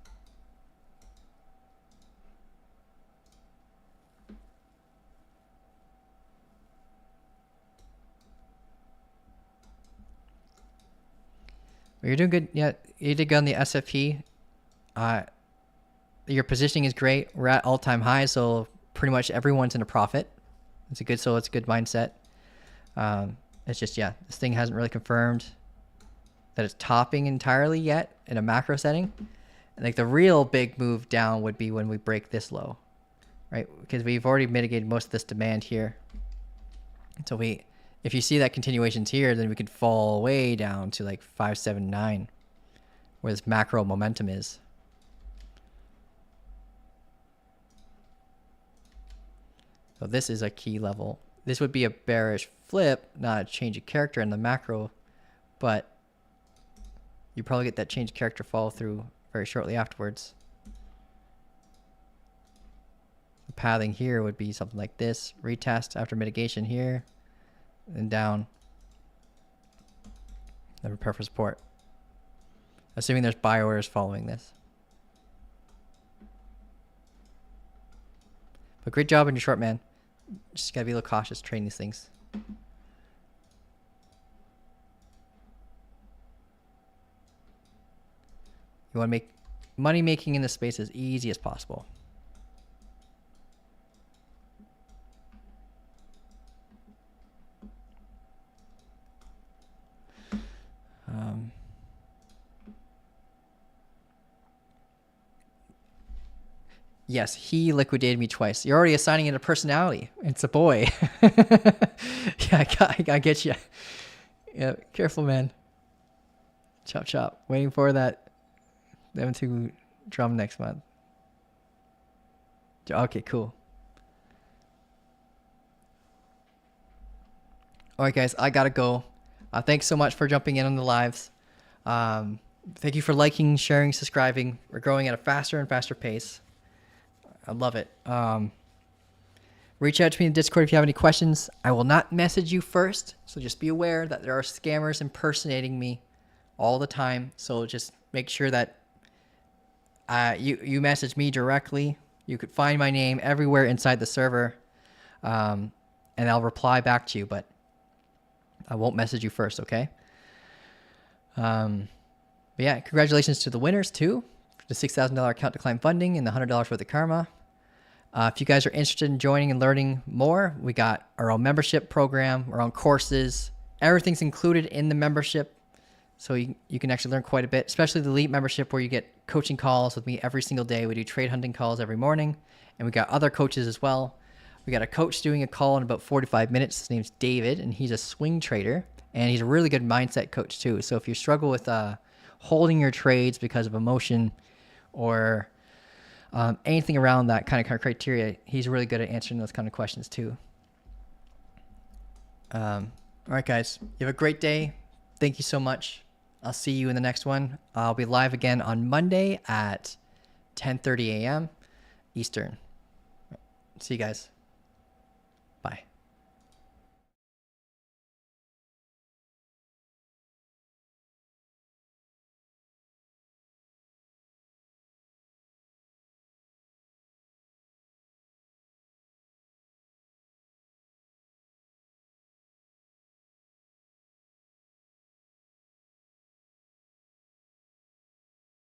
S2: Well, you're doing good. Yeah, you did good on the SFP. Your positioning is great. We're at all-time highs, so pretty much everyone's in a profit. It's a good mindset. It's just, yeah, this thing hasn't really confirmed. that it's topping entirely yet in a macro setting. And like the real big move down would be when we break this low, right? Because we've already mitigated most of this demand here. So if you see that continuations here, then we could fall way down to like 579, where this macro momentum is. So this is a key level. This would be a bearish flip, not a change of character in the macro, but you probably get that change of character follow through very shortly afterwards. The pathing here would be something like this, retest after mitigation here, and down, then prepare for support. Assuming there's buy orders following this. But great job on your short, man. Just gotta be a little cautious trading these things. You want to make money making in this space as easy as possible. Yes, he liquidated me twice. You're already assigning it a personality. It's a boy. Yeah, I get you. Yeah, careful, man. Chop chop. Waiting for them to drum next month. Okay, cool. All right, guys, I gotta go. Thanks so much for jumping in on the lives. Thank you for liking, sharing, subscribing. We're growing at a faster and faster pace. I love it. Reach out to me in Discord if you have any questions. I will not message you first, so just be aware that there are scammers impersonating me all the time. So just make sure that you message me directly. You could find my name everywhere inside the server, and I'll reply back to you, but I won't message you first, okay? But yeah, congratulations to the winners too. The $6,000 account to Klein Funding and the $100 worth of karma. If you guys are interested in joining and learning more, we got our own membership program, our own courses. Everything's included in the membership. So you can actually learn quite a bit, especially the elite membership where you get coaching calls with me every single day. We do trade hunting calls every morning, and we got other coaches as well. We got a coach doing a call in about 45 minutes. His name's David, and he's a swing trader, and he's a really good mindset coach too. So if you struggle with holding your trades because of emotion or anything around that kind of criteria, he's really good at answering those kind of questions too. All right, guys, you have a great day. Thank you so much. I'll see you in the next one. I'll be live again on Monday at 10:30 a.m. Eastern. See you guys.